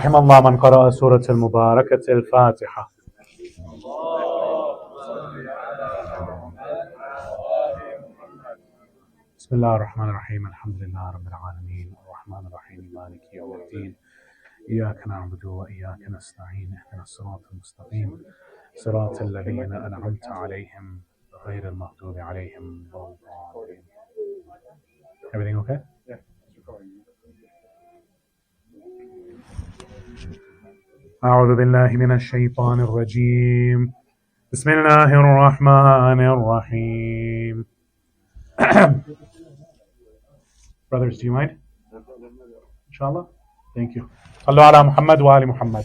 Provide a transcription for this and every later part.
رحم الله من قرأ سورة المباركة الفاتحة. بسم الله الرحمن الرحيم. الحمد لله رب العالمين الرحمن الرحيم مالك يوم الدين إياك نعبد وإياك نستعين اهدنا الصراط المستقيم صراط الذين أنعمت عليهم غير المغضوب عليهم ولا الضالين. Everything okay? Yeah. أعوذ بالله من الشيطان الرجيم. بسم الله الرحمن الرحيم. Brothers, do you mind? Inshallah. Thank you. صلوا على محمد وآل محمد.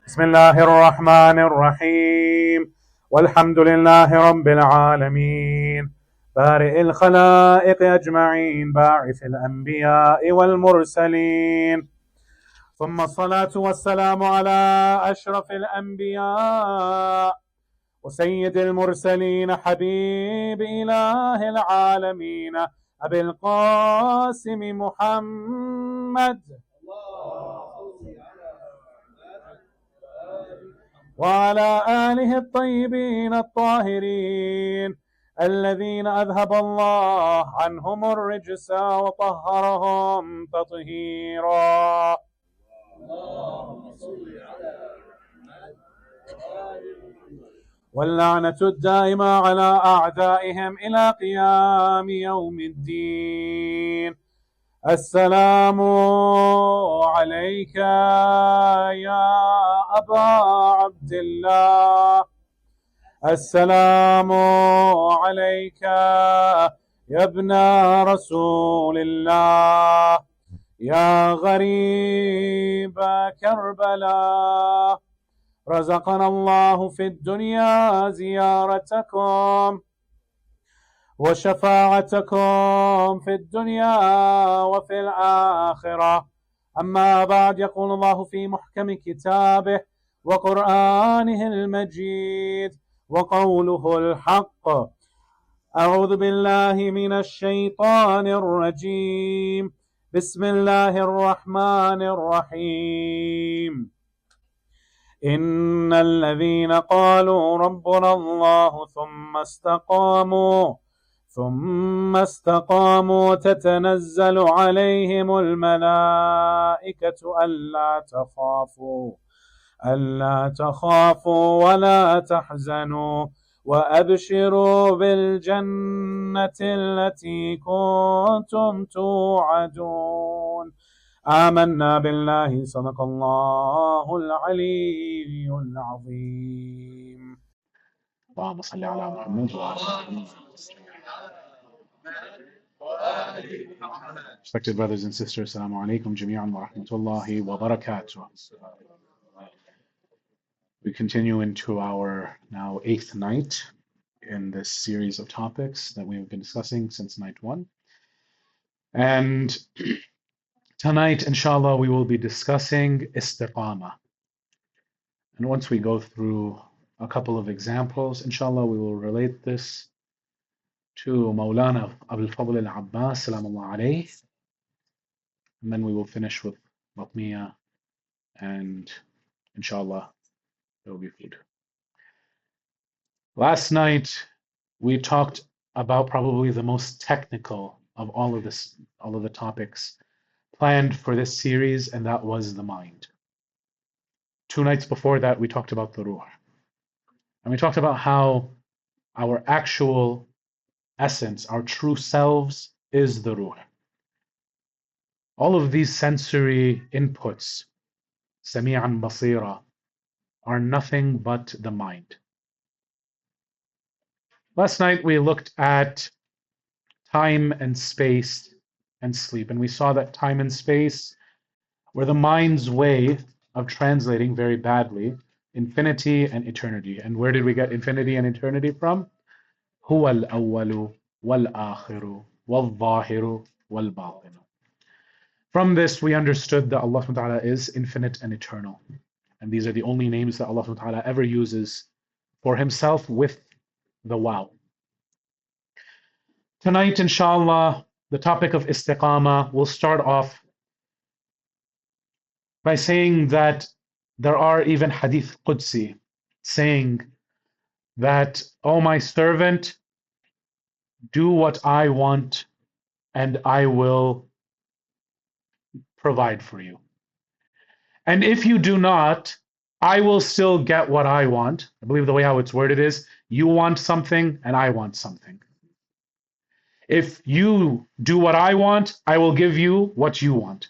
بسم الله الرحمن الرحيم. والحمد لله رب العالمين بارئ الخلائق أجمعين باعث الأنبياء والمرسلين، ثم الصلاة والسلام على أشرف الأنبياء وسيد المرسلين حبيب إله العالمين أبي القاسم محمد وعلى آله الطيبين الطاهرين الذين أذهب الله عنهم الرجس وطهرهم تطهيرا. واللعنة الدائمة على أعدائهم إلى قيام يوم الدين. السلام عليك يا أبا عبد الله، السلام عليك يا ابن رسول الله، يا غريب كربلاء. رزقنا الله في الدنيا زيارتكم وشفاعتكم في الدنيا وفي الآخرة. أما بعد، يقول الله في محكم كتابه وقرآنه المجيد وقوله الحق: أعوذ بالله من الشيطان الرجيم. بسم الله الرحمن الرحيم. إن الذين قالوا ربنا الله ثم استقاموا تتنزل عليهم الملائكة ألا تخافوا ولا تحزنوا وأبشروا بالجنة التي كنتم توعدون. آمنا بالله صدق الله العلي العظيم. اللهم صل على محمد وعلى Respected brothers and sisters, Assalamu alaikum jami'an wa rahmatullahi wa barakatuh. We continue into our now 8th night in this series of topics that we have been discussing since night 1. And tonight, inshallah, we will be discussing Istiqama. And once we go through a couple of examples, inshallah, we will relate this to Mawlana Abul Fadl al-Abbas, salamullah alayh. And then we will finish with Batmiya, and inshallah, there will be food. Last night, we talked about probably the most technical of all of the topics planned for this series, and that was the mind. 2 nights before that, we talked about the ruh. And we talked about how our actual essence, our true selves, is the ruh. All of these sensory inputs, sami'an basira, are nothing but the mind. Last night we looked at time and space and sleep, and we saw that time and space were the mind's way of translating very badly infinity and eternity. And where did we get infinity and eternity from? Huwa al-awwalu wal-akhiru wal-zahiru wal-batinu. From this, we understood that Allah subhanahu wa ta'ala is infinite and eternal. And these are the only names that Allah subhanahu wa ta'ala ever uses for himself with the wow. Tonight, inshallah, the topic of istiqama, we'll start off by saying that there are even hadith Qudsi saying that, "Oh, my servant, do what I want and I will provide for you. And if you do not, I will still get what I want." I believe the way how it's worded is, you want something and I want something. If you do what I want, I will give you what you want.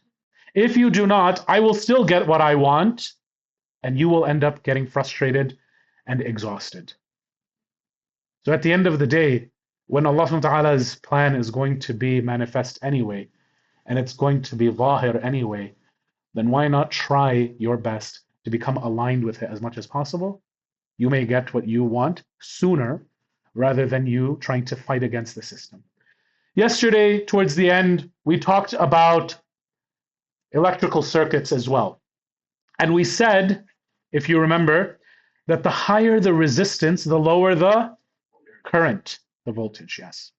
If you do not, I will still get what I want, and you will end up getting frustrated and exhausted. So at the end of the day, when Allah subhanahu wa ta'ala's plan is going to be manifest anyway, and it's going to be zahir anyway, then why not try your best to become aligned with it as much as possible? You may get what you want sooner rather than you trying to fight against the system. Yesterday, towards the end, we talked about electrical circuits as well. And we said, if you remember, that the higher the resistance, the lower the current, the voltage, yes.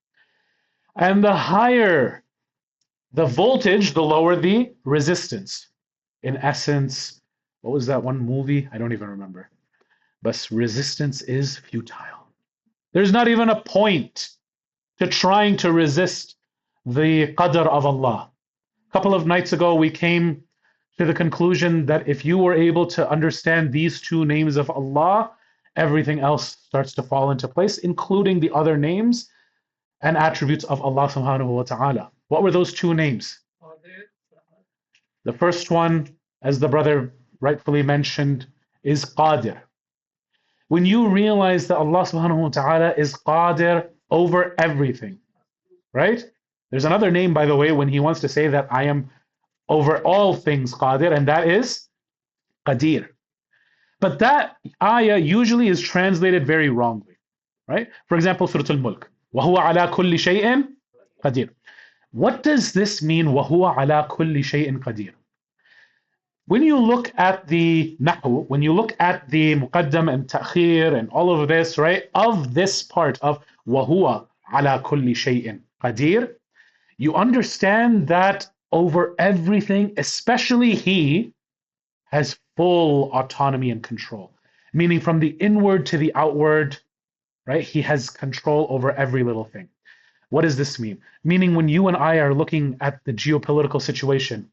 And the higher the voltage, the lower the resistance. In essence, what was that one movie? I don't even remember. But resistance is futile. There's not even a point to trying to resist the qadr of Allah. A couple of nights ago, we came to the conclusion that if you were able to understand these two names of Allah, everything else starts to fall into place, including the other names and attributes of Allah subhanahu wa ta'ala. What were those two names? The first one, as the brother rightfully mentioned, is Qadir. When you realize that Allah subhanahu wa ta'ala is Qadir over everything, right? There's another name, by the way, when he wants to say that I am over all things Qadir, and that is Qadir. But that ayah usually is translated very wrongly, right? For example, Surah Al-Mulk, وَهُوَ عَلَى كُلِّ شَيْءٍ قَدِيرٌ. What does this mean, وَهُوَ عَلَى كُلِّ شَيْءٍ قَدِيرٌ? When you look at the nahu, when you look at the muqaddam and ta'khir and all of this, right, of this part of وَهُوَ عَلَى كُلِّ شَيْءٍ قَدِيرٌ, you understand that over everything, especially he, has full autonomy and control. Meaning from the inward to the outward, right, he has control over every little thing. What does this mean? Meaning when you and I are looking at the geopolitical situation,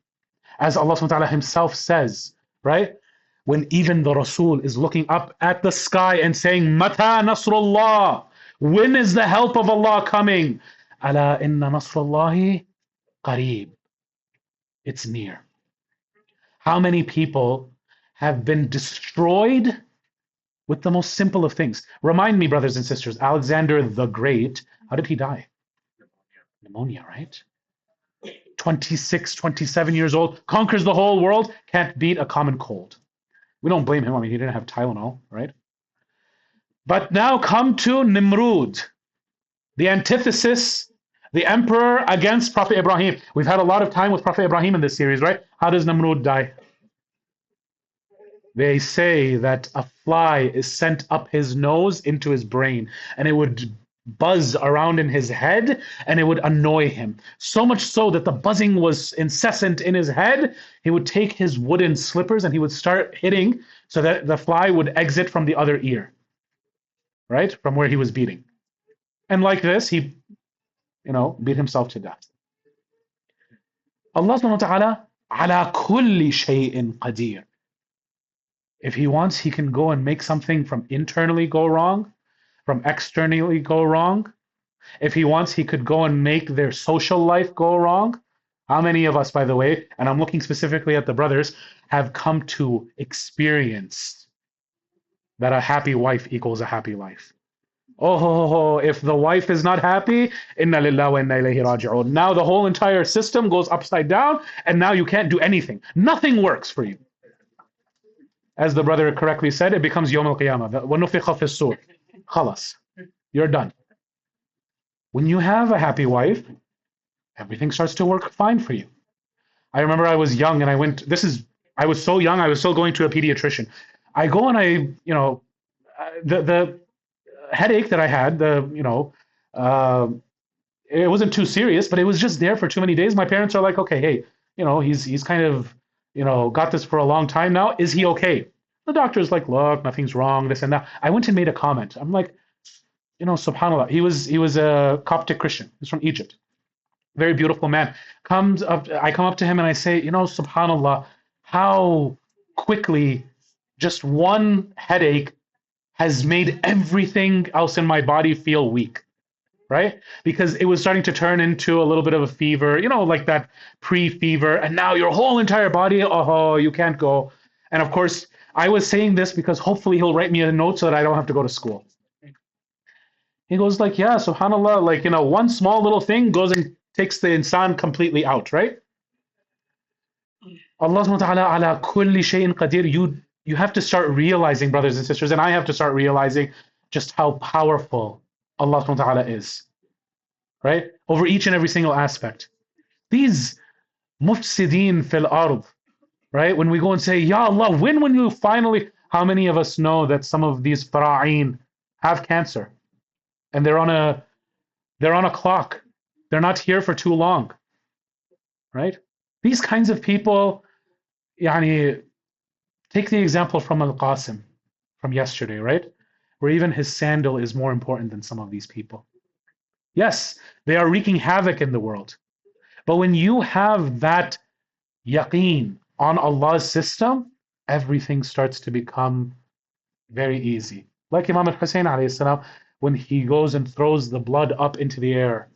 as Allah subhanahu wa ta'ala himself says, right? When even the Rasul is looking up at the sky and saying, Mata Nasrullah, when is the help of Allah coming? Ala inna Nasrullahi qareeb. It's near. How many people have been destroyed with the most simple of things? Remind me, brothers and sisters, Alexander the Great, how did he die? Pneumonia, right? 26, 27 years old, conquers the whole world, can't beat a common cold. We don't blame him. I mean, he didn't have Tylenol, right? But now come to Nimrud, the antithesis, the emperor against Prophet Ibrahim. We've had a lot of time with Prophet Ibrahim in this series, right? How does Nimrud die? They say that a fly is sent up his nose into his brain, and it would buzz around in his head, and it would annoy him. So much so that the buzzing was incessant in his head, he would take his wooden slippers and he would start hitting so that the fly would exit from the other ear, right? From where he was beating. And like this, he, beat himself to death. Allah subhanahu wa ta'ala, ala kulli shay'in qadir. If he wants, he can go and make something from internally go wrong, from externally go wrong. If he wants, he could go and make their social life go wrong. How many of us, by the way, and I'm looking specifically at the brothers, have come to experience that a happy wife equals a happy life? Oh, if the wife is not happy, inna lillahi wa inna ilayhi raji'un. Now the whole entire system goes upside down, and now you can't do anything. Nothing works for you. As the brother correctly said, it becomes Yawm al-Qiyamah. وَنُفِخَ فِي الصُّورِ. Khalas. You're done. When you have a happy wife, everything starts to work fine for you. I remember I was young and I was so young, I was still going to a pediatrician. I go and the headache that I had, it wasn't too serious, but it was just there for too many days. My parents are like, okay, hey, he's kind of, got this for a long time now. Is he okay? The doctor's like, look, nothing's wrong, this and that. I went and made a comment. I'm like, subhanallah. He was a Coptic Christian. He's from Egypt. Very beautiful man. Comes up, I come up to him and I say, subhanallah, how quickly just one headache has made everything else in my body feel weak, right? Because it was starting to turn into a little bit of a fever, like that pre-fever, and now your whole entire body, oh, you can't go. And of course, I was saying this because hopefully he'll write me a note so that I don't have to go to school. He goes like, yeah, subhanallah, like, one small little thing goes and takes the insan completely out, right? Allah subhanahu wa ta'ala ala kulli shay'in qadir. You have to start realizing, brothers and sisters, and I have to start realizing just how powerful Allah subhanahu wa ta'ala is, right? Over each and every single aspect. These mufsideen fil ard, right? When we go and say, Ya Allah, when will you finally, how many of us know that some of these fara'een have cancer and they're on a clock. They're not here for too long, right? These kinds of people, yani, take the example from Al-Qasim from yesterday, right? Where even his sandal is more important than some of these people. Yes, they are wreaking havoc in the world. But when you have that yaqeen on Allah's system, everything starts to become very easy. Like Imam al-Hussein alayhi salam, when he goes and throws the blood up into the air,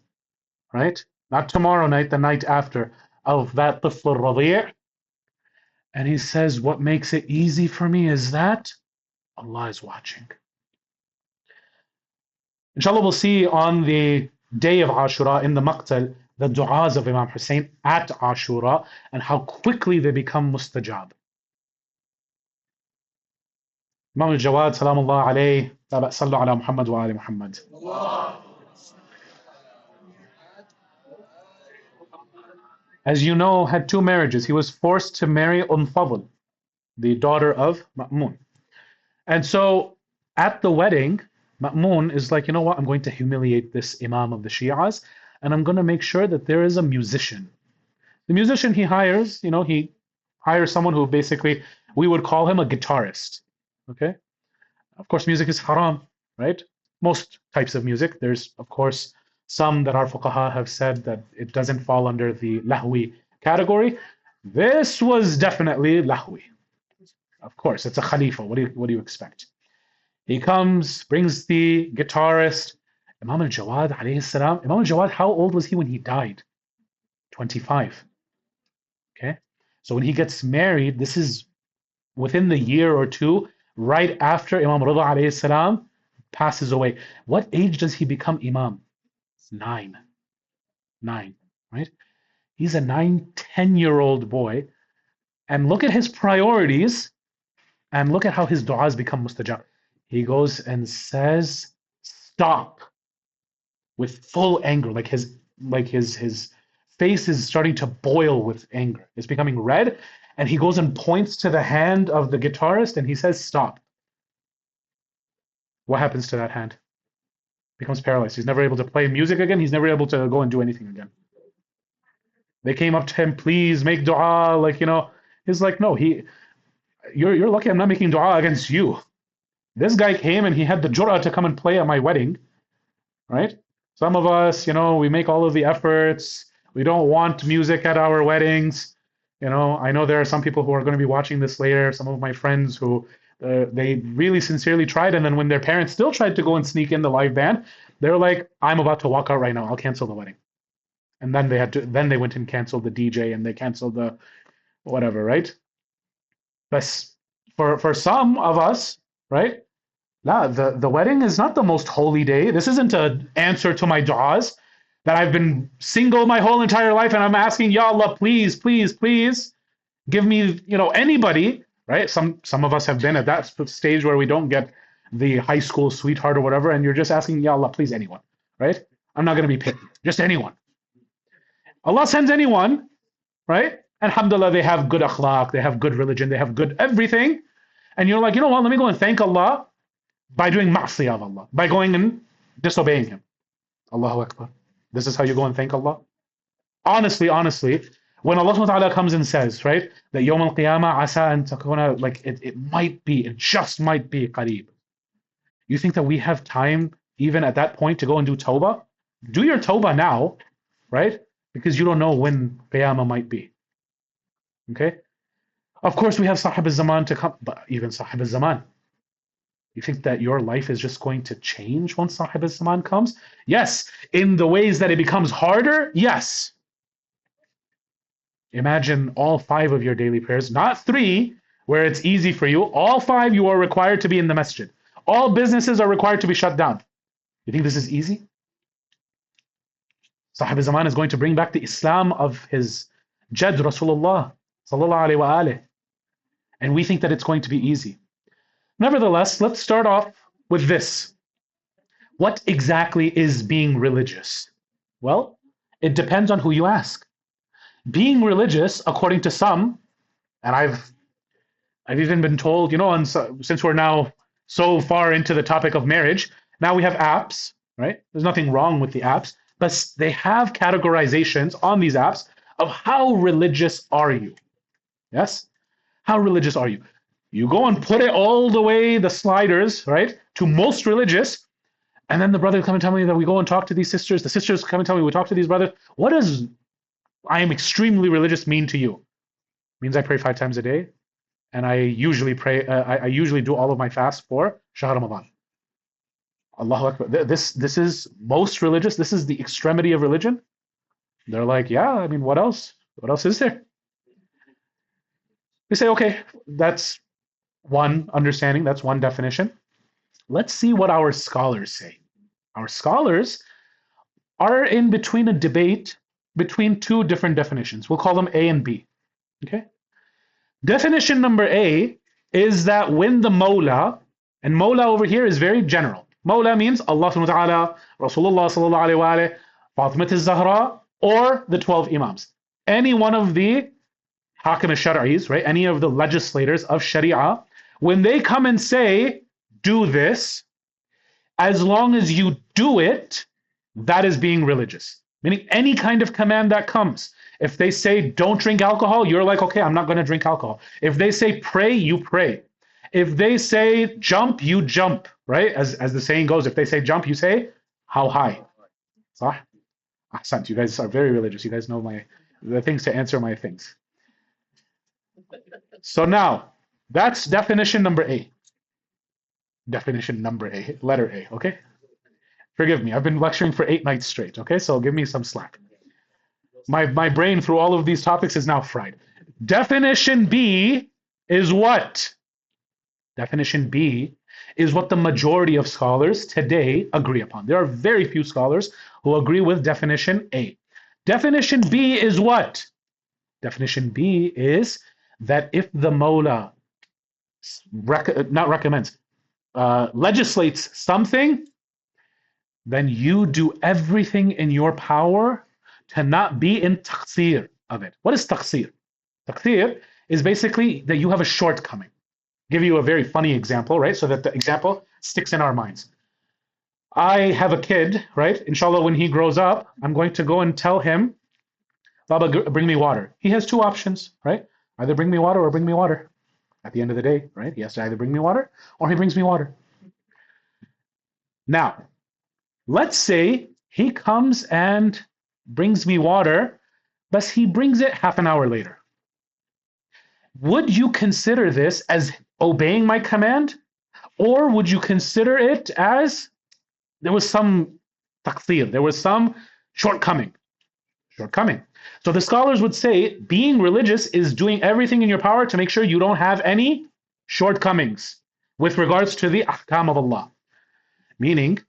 right? Not tomorrow night, the night after, of that tifl al-radi'. And he says, what makes it easy for me is that Allah is watching. Inshallah, we'll see on the day of Ashura in the Maqtal, the du'as of Imam Hussein at Ashura and how quickly they become mustajab. Imam al-Jawad, salamullah alayhi, sallu ala Muhammad wa ali Muhammad. As you know, had two marriages. He was forced to marry Fadl, the daughter of Ma'mun. And so at the wedding, Ma'mun is like, you know what, I'm going to humiliate this Imam of the Shi'as, and I'm going to make sure that there is a musician. The musician he hires, he hires someone who basically, we would call him a guitarist. Okay? Of course, music is haram, right? Most types of music. There's, of course, some that our fuqaha have said that it doesn't fall under the lahwi category. This was definitely lahwi. Of course, it's a khalifa. What do you expect? He comes, brings the guitarist, Imam al-Jawad alayhi salam. Imam al-Jawad, how old was he when he died? 25. Okay? So when he gets married, this is within the year or two, right after Imam Rida alayhi salam passes away. What age does he become Imam? 9. 9, right? He's a 10-year-old boy. And look at his priorities and look at how his du'as become mustajab. He goes and says, stop, with full anger. Like his face is starting to boil with anger. It's becoming red. And he goes and points to the hand of the guitarist and he says, stop. What happens to that hand? Becomes paralyzed. He's never able to play music again. He's never able to go and do anything again. They came up to him, please make dua. He's like, no, you're lucky I'm not making dua against you. This guy came and he had the jur'ah to come and play at my wedding, right? Some of us, we make all of the efforts. We don't want music at our weddings. I know there are some people who are going to be watching this later. Some of my friends who they really sincerely tried, and then when their parents still tried to go and sneak in the live band, they're like, I'm about to walk out right now. I'll cancel the wedding. And then they went and canceled the DJ and they canceled the whatever, right? But for some of us, right? The wedding is not the most holy day. This isn't an answer to my du'as that I've been single my whole entire life and I'm asking, Ya Allah, please, please, please give me, anybody, right? Some of us have been at that stage where we don't get the high school sweetheart or whatever, and you're just asking, Ya Allah, please, anyone, right? I'm not going to be picky, just anyone. Allah sends anyone, right? And alhamdulillah, they have good akhlaq, they have good religion, they have good everything. And you're like, you know what, let me go and thank Allah by doing ma'siyah of Allah, by going and disobeying Him. Allahu Akbar. This is how you go and thank Allah? Honestly, when Allah subhanahu wa ta'ala comes and says, right, that Yawm al-Qiyamah asa an takuna, like it might be, it just might be qareeb. You think that we have time even at that point to go and do tawbah? Do your tawbah now, right? Because you don't know when Qiyamah might be. Okay? Of course, we have Sahib al-Zaman to come, but even Sahib al-Zaman, you think that your life is just going to change once Sahib al-Zaman comes? Yes. In the ways that it becomes harder? Yes. Imagine all 5 of your daily prayers, not 3, where it's easy for you. All 5 you are required to be in the masjid. All businesses are required to be shut down. You think this is easy? Sahib al-Zaman is going to bring back the Islam of his Jad Rasulullah sallallahu alayhi wa alayhi. And we think that it's going to be easy. Nevertheless, let's start off with this. What exactly is being religious? Well, it depends on who you ask. Being religious, according to some, and I've even been told, and since we're now so far into the topic of marriage, now we have apps, right? There's nothing wrong with the apps, but they have categorizations on these apps of how religious are you? Yes? How religious are you? You go and put it all the way, the sliders, right, to most religious, and then the brother come and tell me that we go and talk to these sisters. The sisters come and tell me we talk to these brothers. What does I am extremely religious mean to you? It means I pray 5 times a day, and I usually pray. I usually do all of my fast for Shahr Ramadan. Allahu Akbar. This is most religious. This is the extremity of religion. They're like, yeah. I mean, what else? What else is there? We say, okay, that's one understanding. That's one definition. Let's see what our scholars say. Our scholars are in between a debate between 2 different definitions. We'll call them A and B. Okay? Definition number A is that when the Mawla, and Mawla over here is very general. Mawla means Allah subhanahu wa ta'ala, Rasulullah sallallahu alayhi wa alayhi, Fatimat al-Zahra, or the 12 Imams. Any one of the Hakim al-Shar'is, right? Any of the legislators of Sharia, when they come and say, do this, as long as you do it, that is being religious. Meaning any kind of command that comes. If they say don't drink alcohol, you're like, okay, I'm not going to drink alcohol. If they say pray, you pray. If they say jump, you jump, right? As the saying goes, if they say jump, you say how high. Sah? Ahsant, you guys are very religious. You guys know the things to answer my things. So now, that's definition number A. Definition number A, letter A, okay? Forgive me, I've been lecturing for 8 nights straight, okay? So give me some slack. My brain through all of these topics is now fried. Definition B is what? Definition B is what the majority of scholars today agree upon. There are very few scholars who agree with definition A. Definition B is what? Definition B is that if the Mawla legislates something, then you do everything in your power to not be in taqsir of it. What is taqsir? Taqsir is basically that you have a shortcoming. Give you a very funny example, right? So that the example sticks in our minds. I have a kid, right? Inshallah, when he grows up, I'm going to go and tell him, Baba, bring me water. He has 2 options, right? Either bring me water or bring me water. At the end of the day, right? He has to either bring me water or he brings me water. Now, let's say he comes and brings me water, but he brings it half an hour later. Would you consider this as obeying my command? Or would you consider it as there was some taqsir, there was some shortcoming? So the scholars would say being religious is doing everything in your power to make sure you don't have any shortcomings with regards to the ahkam of Allah. Meaning,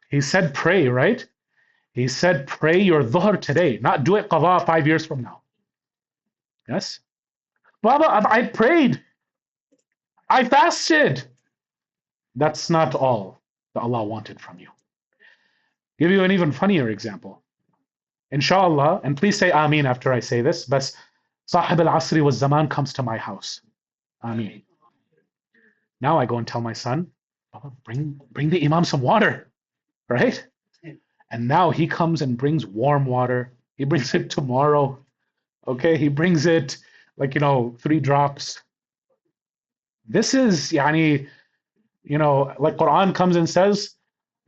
he said pray, right? He said pray your dhuhr today, not do it qadha 5 years from now. Yes? Baba, I prayed. I fasted. That's not all that Allah wanted from you. Give you an even funnier example. Inshallah, and please say Ameen after I say this, but Sahib al-Asri was Zaman comes to my house. Ameen. Now I go and tell my son, Baba, bring the Imam some water, right? And now he comes and brings warm water. He brings it tomorrow. Okay, he brings it like, 3 drops. This is, yani, like Quran comes and says,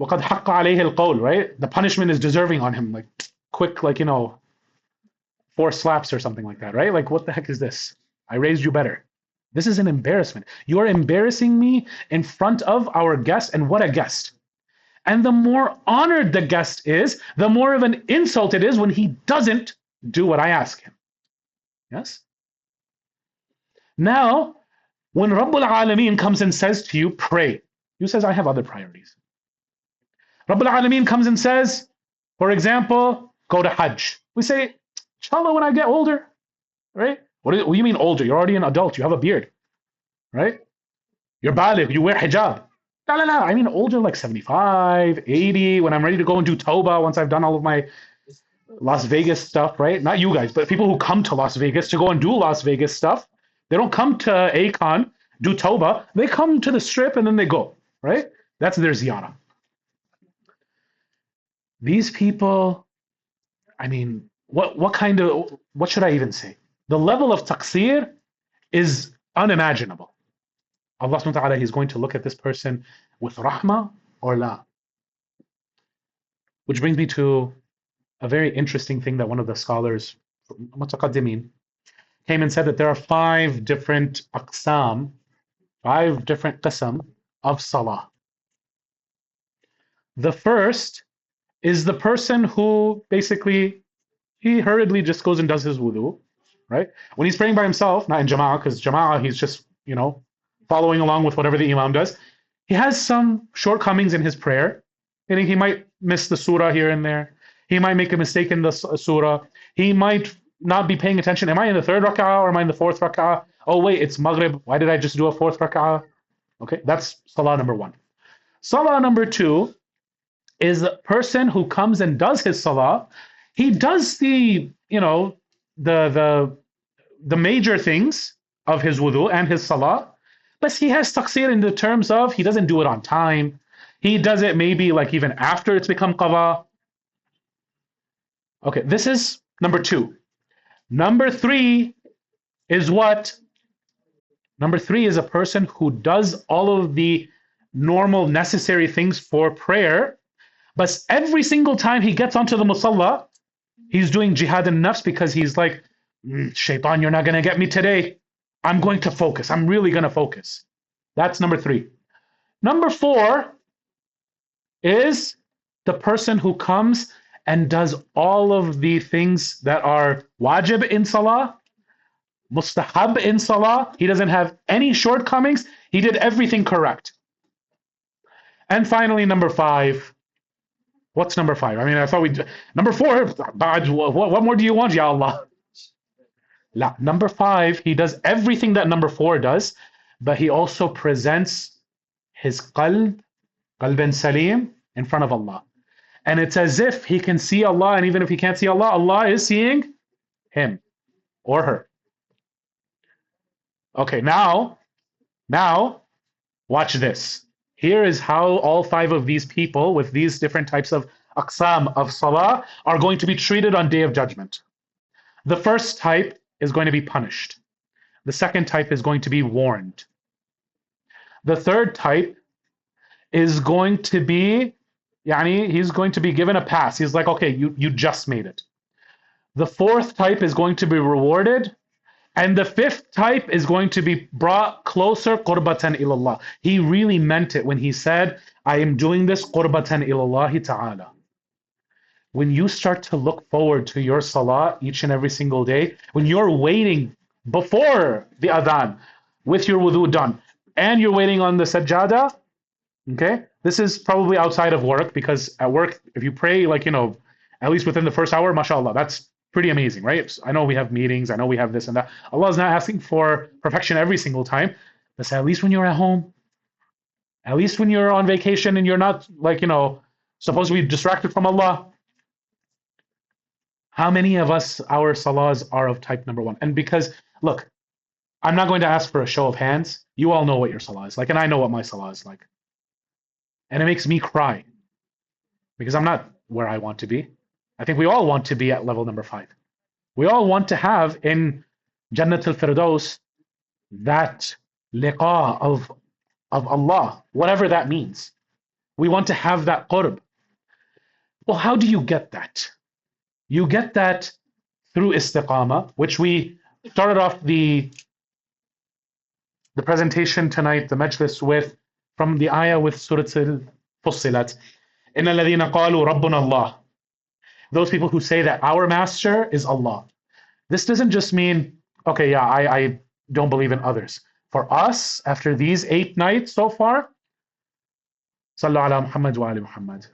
وَقَدْ حَقَّ عَلَيْهِ الْقَوْلِ, right? The punishment is deserving on him, like quick, like, 4 slaps or something like that, right? Like, what the heck is this? I raised you better. This is an embarrassment. You are embarrassing me in front of our guest, and what a guest. And the more honored the guest is, the more of an insult it is when he doesn't do what I ask him. Yes? Now, when Rabbul Alameen comes and says to you, pray, you says, I have other priorities. Rabbul Alameen comes and says, for example, go to Hajj. We say, inshallah, when I get older, right? What do you mean older? You're already an adult. You have a beard, right? You're baligh. You wear hijab. La, la, la. I mean older, like 75, 80, when I'm ready to go and do Tawbah, once I've done all of my Las Vegas stuff, right? Not you guys, but people who come to Las Vegas to go and do Las Vegas stuff. They don't come to Akon, do Tawbah. They come to the strip and then they go, right? That's their ziyarah. These people, I mean, what should I even say? The level of taqsir is unimaginable. Allah subhanahu wa ta'ala, He's going to look at this person with rahmah or la. Which brings me to a very interesting thing that one of the scholars, mutaqaddimin, came and said that there are 5 different aqsam, 5 different qism of salah. The first is the person who basically, he hurriedly just goes and does his wudu, right? When he's praying by himself, not in jama'ah, because jama'ah, he's just, following along with whatever the imam does. He has some shortcomings in his prayer. Meaning he might miss the surah here and there. He might make a mistake in the surah. He might not be paying attention. Am I in the 3rd rak'ah or am I in the 4th rak'ah? Oh wait, it's Maghrib. Why did I just do a 4th rak'ah? Okay, that's salah number 1. Salah number 2 is the person who comes and does his salah. He does the major things of his wudu and his salah, but he has taqsir in the terms of he doesn't do it on time. He does it maybe like even after it's become qada. Okay, this is number 2. Number 3 is what? Number 3 is a person who does all of the normal necessary things for prayer, but every single time he gets onto the musalla, he's doing jihad in nafs because he's like, shaitan, you're not going to get me today. I'm going to focus. I'm really going to focus. That's number 3. Number 4 is the person who comes and does all of the things that are wajib in salah, mustahab in salah. He doesn't have any shortcomings. He did everything correct. And finally, number 5. What's number 5? I mean, I thought number 4, what more do you want, ya Allah? La. Number 5, he does everything that number 4 does, but he also presents his qalban salim in front of Allah. And it's as if he can see Allah, and even if he can't see Allah, Allah is seeing him or her. Okay, now, watch this. Here is how all 5 of these people with these different types of aqsam of salah are going to be treated on Day of Judgment. The first type is going to be punished. The second type is going to be warned. The third type is going to be, he's going to be given a pass. He's like, okay, you just made it. The fourth type is going to be rewarded. And the 5th type is going to be brought closer, qurbatan ilallah. He really meant it when he said, I am doing this qurbatan ilallahi ta'ala. When you start to look forward to your salah each and every single day, when you're waiting before the adhan with your wudu done, and you're waiting on the sajjada, okay? This is probably outside of work, because at work, if you pray, at least within the first hour, mashallah, that's pretty amazing, right? I know we have meetings, I know we have this and that. Allah is not asking for perfection every single time, but at least when you're at home, at least when you're on vacation and you're not supposed to be distracted from Allah. How many of us, our salahs are of type number 1? And because, look, I'm not going to ask for a show of hands. You all know what your salah is like, and I know what my salah is like. And it makes me cry, because I'm not where I want to be. I think we all want to be at level number 5. We all want to have in Jannat al-Firdaus that liqa of Allah, whatever that means. We want to have that qurb. Well, how do you get that? You get that through istiqama, which we started off the presentation tonight, the majlis with, from the ayah with Surah Al-Fussilat. إِنَّ الَّذِينَ قَالُوا رَبُّنَا اللَّهُ. Those people who say that our master is Allah. This doesn't just mean, okay, yeah, I don't believe in others. For us, after these 8 nights so far, Sallu ala Muhammad wa ali Muhammad.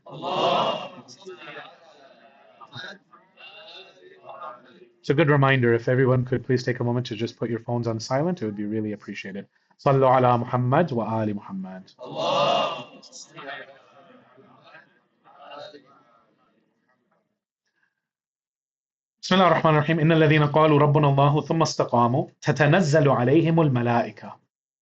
It's a good reminder. If everyone could please take a moment to just put your phones on silent, it would be really appreciated. Sallu ala Muhammad wa ali Muhammad. بسم الله الرحمن الرحيم إن الذين قالوا ربنا الله ثم استقاموا تتنزل عليهم الملائكة.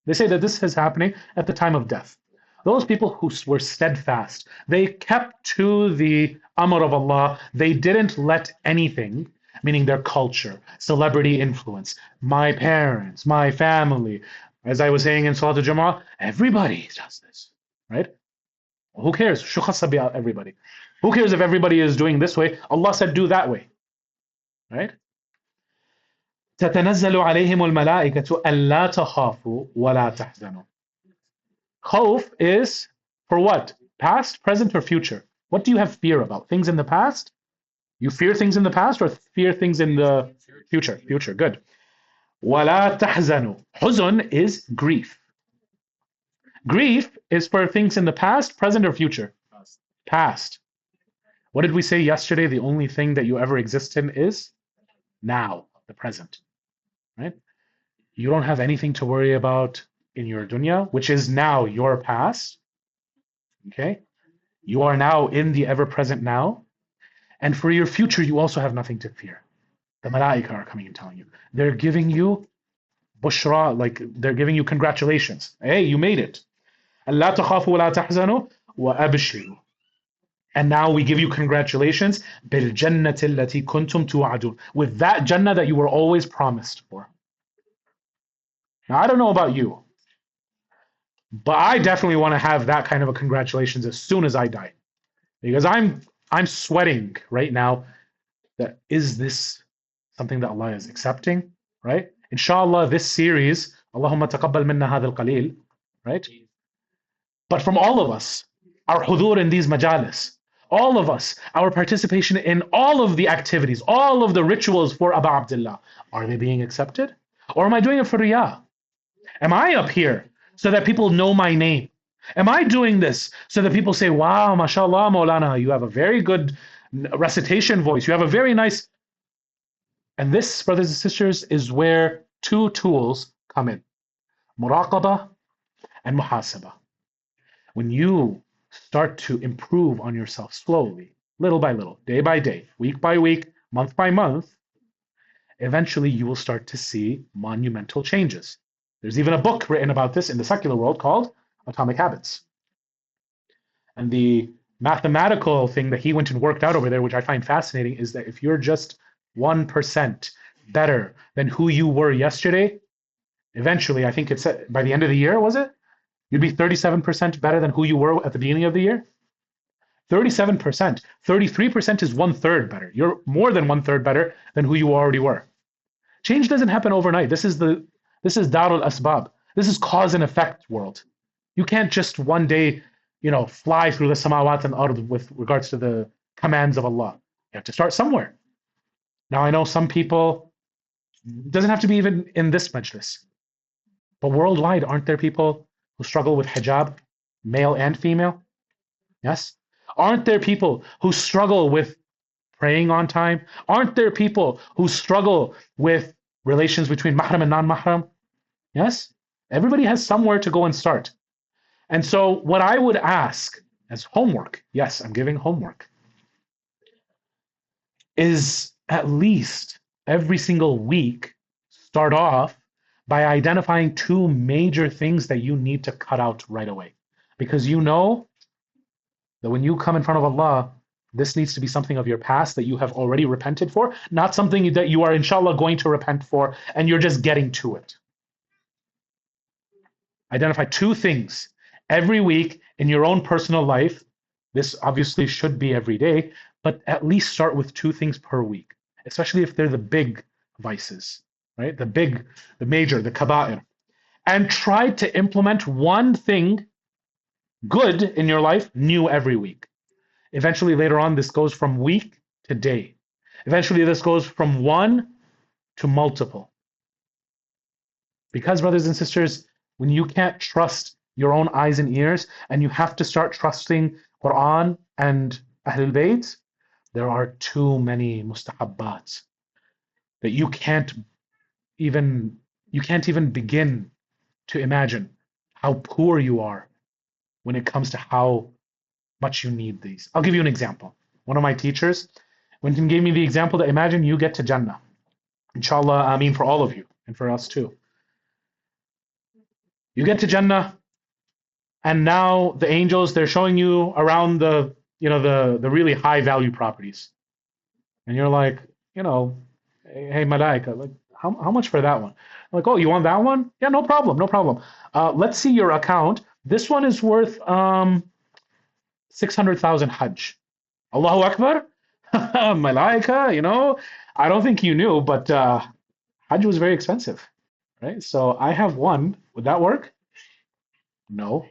They say that this is happening at the time of death. Those people who were steadfast, they kept to the amr of Allah, they didn't let anything, meaning their culture, celebrity influence, my parents, my family, as I was saying in Salat al-Jumu'ah, everybody does this, right? Who cares? شو خص everybody? Who cares if everybody is doing this way? Allah said do that way. Right? تتنزل عليهم الملائكة ألا تخافوا ولا تحزنوا. Khawf is for what? Past, present, or future? What do you have fear about? Things in the past? You fear things in the past or fear things in the future? Future, good. ولا تحزنوا. Huzn is grief. Grief is for things in the past, present, or future? Past. What did we say yesterday? The only thing that you ever exist in is now, the present, right? You don't have anything to worry about in your dunya, which is now your past, okay? You are now in the ever-present now, and for your future, you also have nothing to fear. The malaika are coming and telling you. They're giving you bushra, like they're giving you congratulations. Hey, you made it. أَلَّا تَخَافُوا وَلَا تَحْزَنُوا وَأَبْشِرُوا. And now we give you congratulations بِالْجَنَّةِ الَّتِي كُنْتُمْ تُوعَدُونَ, with that Jannah that you were always promised for. Now, I don't know about you, but I definitely want to have that kind of a congratulations as soon as I die. Because I'm sweating right now that is this something that Allah is accepting, right? Inshallah, this series, Allahumma taqabbal minna hadha al-qalil, right? But from all of us, our hudur in these majalis, all of us, our participation in all of the activities, all of the rituals for Aba Abdullah, are they being accepted? Or am I doing it for riyah? Am I up here so that people know my name? Am I doing this so that people say, wow, mashallah, Maulana, you have a very good recitation voice. You have a very nice... And this, brothers and sisters, is where 2 tools come in. Muraqabah and muhasabah. When you start to improve on yourself slowly, little by little, day by day, week by week, month by month, eventually you will start to see monumental changes. There's even a book written about this in the secular world called Atomic Habits. And the mathematical thing that he went and worked out over there, which I find fascinating, is that if you're just 1% better than who you were yesterday, eventually, I think it's by the end of the year, was it? You'd be 37% better than who you were at the beginning of the year. 37%. 33% is 1/3 better. You're more than 1/3 better than who you already were. Change doesn't happen overnight. This is Darul Asbab. This is cause and effect world. You can't just one day, fly through the samawat and ard with regards to the commands of Allah. You have to start somewhere. Now I know some people, it doesn't have to be even in this majlis, but worldwide, aren't there people who struggle with hijab, male and female? Yes? Aren't there people who struggle with praying on time? Aren't there people who struggle with relations between mahram and non-mahram? Yes? Everybody has somewhere to go and start. And so what I would ask as homework, yes, I'm giving homework, is at least every single week start off by identifying 2 major things that you need to cut out right away. Because you know that when you come in front of Allah, This needs to be something of your past that you have already repented for, not something that you are inshallah going to repent for and you're just getting to it. Identify two things every week in your own personal life. This obviously should be every day, but at least start with two things per week, especially if they're the big vices, right? The major, the kaba'ir. And try to implement one thing good in your life new every week. Eventually, later on, this goes from week to day. Eventually, this goes from one to multiple. Because, brothers and sisters, when you can't trust your own eyes and ears, and you have to start trusting Quran and Ahl-ul-Bayt, there are too many mustahabbat that you can't even begin to imagine how poor you are when it comes to how much you need these. I'll give you an example. One of my teachers, when he gave me the example that imagine you get to Jannah. Inshallah, I mean for all of you and for us too. You get to Jannah, and now the angels, they're showing you around the really high value properties. And you're like, hey Malaika, like how much for that one? I'm like, oh, you want that one? Yeah, no problem. Let's see your account. This one is worth 600,000 Hajj. Allahu Akbar. Malaika, I don't think you knew, but Hajj was very expensive, right? So I have one. Would that work? No.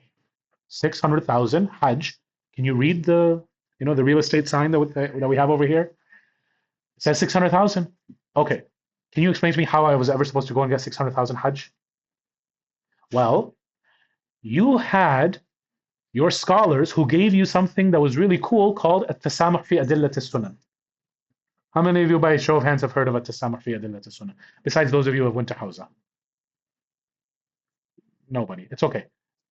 600,000 Hajj. Can you read the real estate sign that we have over here? It says 600,000. Okay. Can you explain to me how I was ever supposed to go and get 600,000 Hajj? Well, you had your scholars who gave you something that was really cool called At-Tasamuh fi Adillat As-Sunan. How many of you, by show of hands, have heard of At-Tasamuh fi Adillat As-Sunan? Besides those of you who went to Hawza. Nobody. It's okay.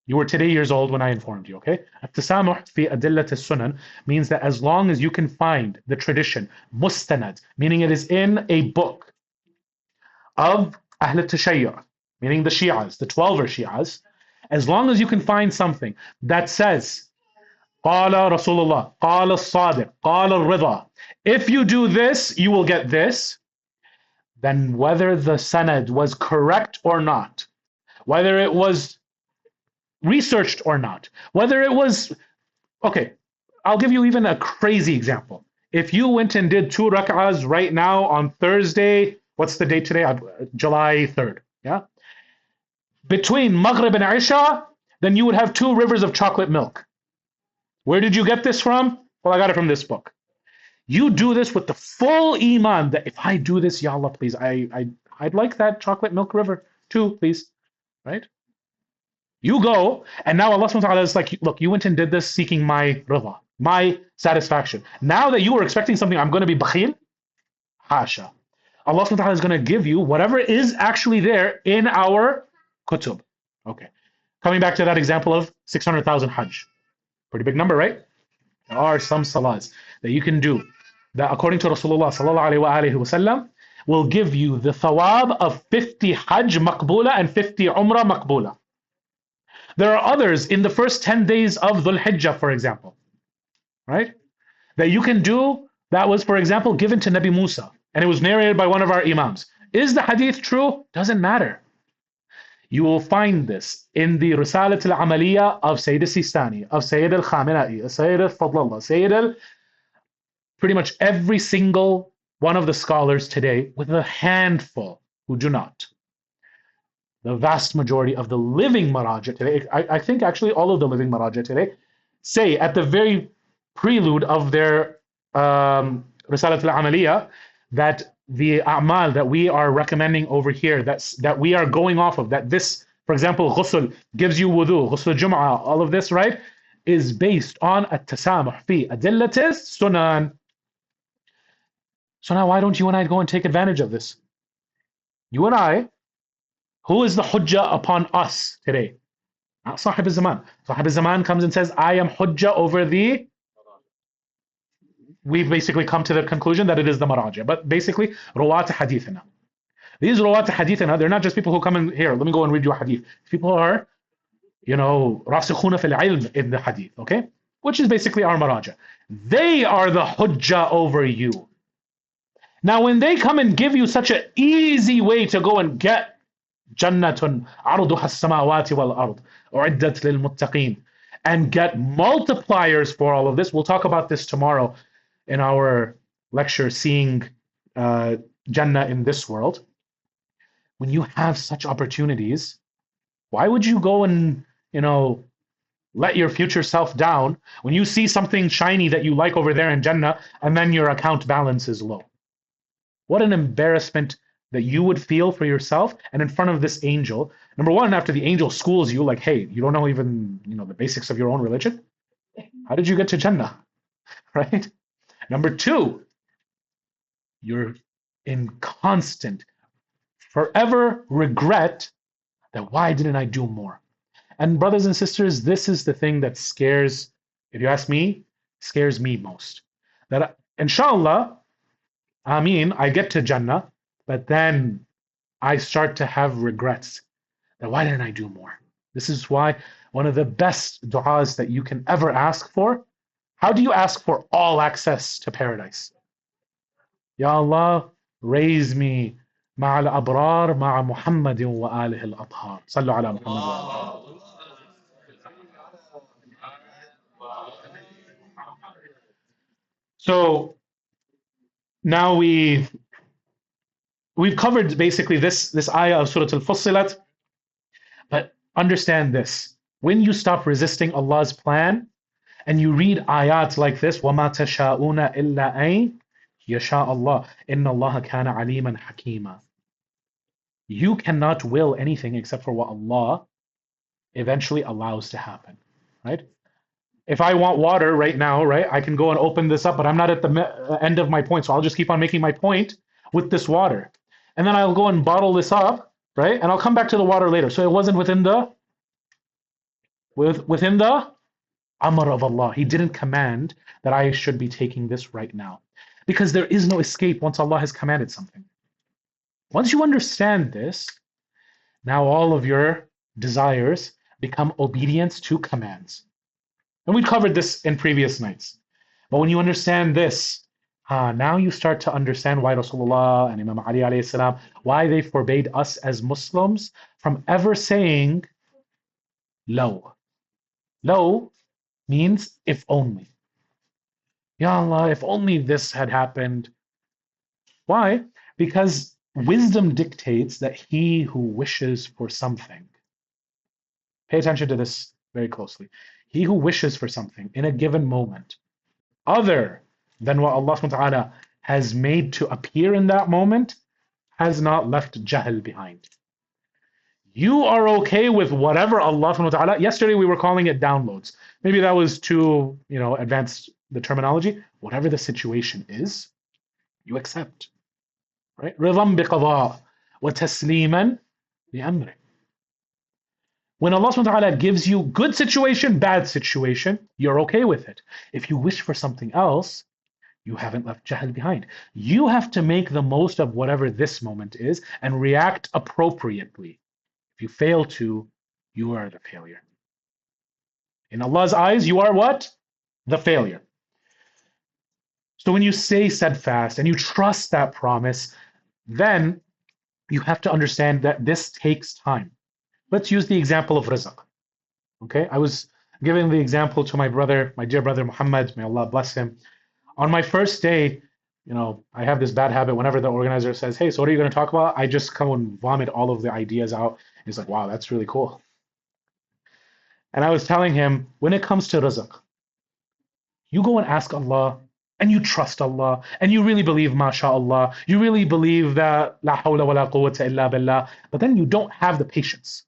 You were today years old when I informed you, okay? At-Tasamuh fi Adillat As-Sunan means that as long as you can find the tradition, mustanad, meaning it is in a book of Ahl al-Tashayyu', meaning the Shi'as, the 12er Shi'as, as long as you can find something that says, Qala Rasulullah, Qala Sadiq, Qala Rida, if you do this, you will get this, then whether the sanad was correct or not, whether it was researched or not, whether it was, okay, I'll give you even a crazy example. If you went and did 2 rak'ahs right now on Thursday, what's the date today? July 3rd, yeah? Between Maghrib and Isha, then you would have 2 rivers of chocolate milk. Where did you get this from? Well, I got it from this book. You do this with the full iman that if I do this, Ya Allah, please, I'd like that chocolate milk river too, please, right? You go, and now Allah subhanahu wa ta'ala is like, look, you went and did this seeking my rida, my satisfaction. Now that you were expecting something, I'm going to be bakhil, hasha. Allah subhanahu wa ta'ala is going to give you whatever is actually there in our kutub. Okay. Coming back to that example of 600,000 Hajj. Pretty big number, right? There are some salahs that you can do that, according to Rasulullah sallallahu alayhi wa sallam, will give you the thawab of 50 Hajj maqbula and 50 Umrah maqbula. There are others in the first 10 days of Dhul Hijjah, for example, right? That you can do, that was, for example, given to Nabi Musa, and it was narrated by one of our imams. Is the hadith true? Doesn't matter. You will find this in the Risalat al-Amaliyah of Sayyid al-Sistani, of Sayyid al-Khamenei, of Sayyid al-Fadlallah, pretty much every single one of the scholars today, with a handful who do not. The vast majority of the living Maraja today, I think actually all of the living Maraja today, say at the very prelude of their Risalat al-Amaliyah that the a'mal that we are recommending over here, that we are going off of, that this, for example, ghusl gives you wudu, ghusl jum'ah, all of this, right, is based on at-tasamuh fi adillatis sunan. So now why don't you and I go and take advantage of this? You and I, who is the hujjah upon us today? Not Sahib al-Zaman. Sahib al-Zaman comes and says, I am hujjah over the... We've basically come to the conclusion that it is the maraja. But basically, ruwat hadithina. These ruwat hadithina, they're not just people who come in here, let me go and read you a hadith. People are, rasikhuna fil ilm in the hadith, okay? which is basically our maraja. They are the hujjah over you. Now, when they come and give you such an easy way to go and get Jannatun arduha as-samawati wal ard uiddat lil muttaqin and get multipliers for all of this. We'll talk about this tomorrow in our lecture, Seeing Jannah in This World. When you have such opportunities, why would you go and, let your future self down when you see something shiny that you like over there in Jannah and then your account balance is low? What an embarrassment that you would feel for yourself and in front of this angel. Number one, after the angel schools you, like, hey, you don't know even, the basics of your own religion. How did you get to Jannah? Right? Number two, you're in constant, forever regret that why didn't I do more? And brothers and sisters, this is the thing that scares, if you ask me, scares me most. That inshallah, Ameen, I get to Jannah, but then I start to have regrets that why didn't I do more? This is why one of the best du'as that you can ever ask for, how do you ask for all access to paradise? Ya Allah, raise me مع الأبرار مع محمد وآله الأطهار. صلوا على محمد وآله. So now we've covered basically this ayah of Surah Al-Fussilat, but understand this. When you stop resisting Allah's plan and you read ayat like this, وَمَا تَشَاءُونَ إِلَّا أَن يَشَاءَ اللَّهُ إِنَّ اللَّهَ كَانَ عَلِيمًا حَكِيمًا. You cannot will anything except for what Allah eventually allows to happen, right? If I want water right now, right, I can go and open this up, but I'm not at the end of my point, so I'll just keep on making my point with this water. And then I'll go and bottle this up, right? And I'll come back to the water later. So it wasn't within the amr of Allah. He didn't command that I should be taking this right now. Because there is no escape once Allah has commanded something. Once you understand this, now all of your desires become obedience to commands. And we covered this in previous nights. But when you understand this, now you start to understand why Rasulullah and Imam Ali alayhi salam, why they forbade us as Muslims from ever saying law. Law means if only. Ya Allah, if only this had happened. Why? Because wisdom dictates that he who wishes for something, pay attention to this very closely, he who wishes for something in a given moment, other than what Allah subhanahu wa ta'ala has made to appear in that moment, has not left jahl behind. You are okay with whatever Allah subhanahu wa ta'ala, yesterday we were calling it downloads. Maybe that was too, advanced, the terminology. Whatever the situation is, you accept. Right? رِضًا بِقَضَاء وَتَسْلِيمًا لِأَمْرِهِ. When Allah subhanahu wa ta'ala gives you good situation, bad situation, you're okay with it. If you wish for something else, you haven't left jahl behind. You have to make the most of whatever this moment is and react appropriately. If you fail to, you are the failure. In Allah's eyes, you are what? The failure. So when you say steadfast and you trust that promise, then you have to understand that this takes time. Let's use the example of rizq. Okay, I was giving the example to my brother, my dear brother Muhammad, may Allah bless him. On my first day, I have this bad habit. Whenever the organizer says, hey, so what are you going to talk about? I just come and vomit all of the ideas out. He's like, wow, that's really cool. And I was telling him, when it comes to rizq, you go and ask Allah, and you trust Allah, and you really believe, mashallah, you really believe that la hawla wa la quwwata illa billah, but then you don't have the patience.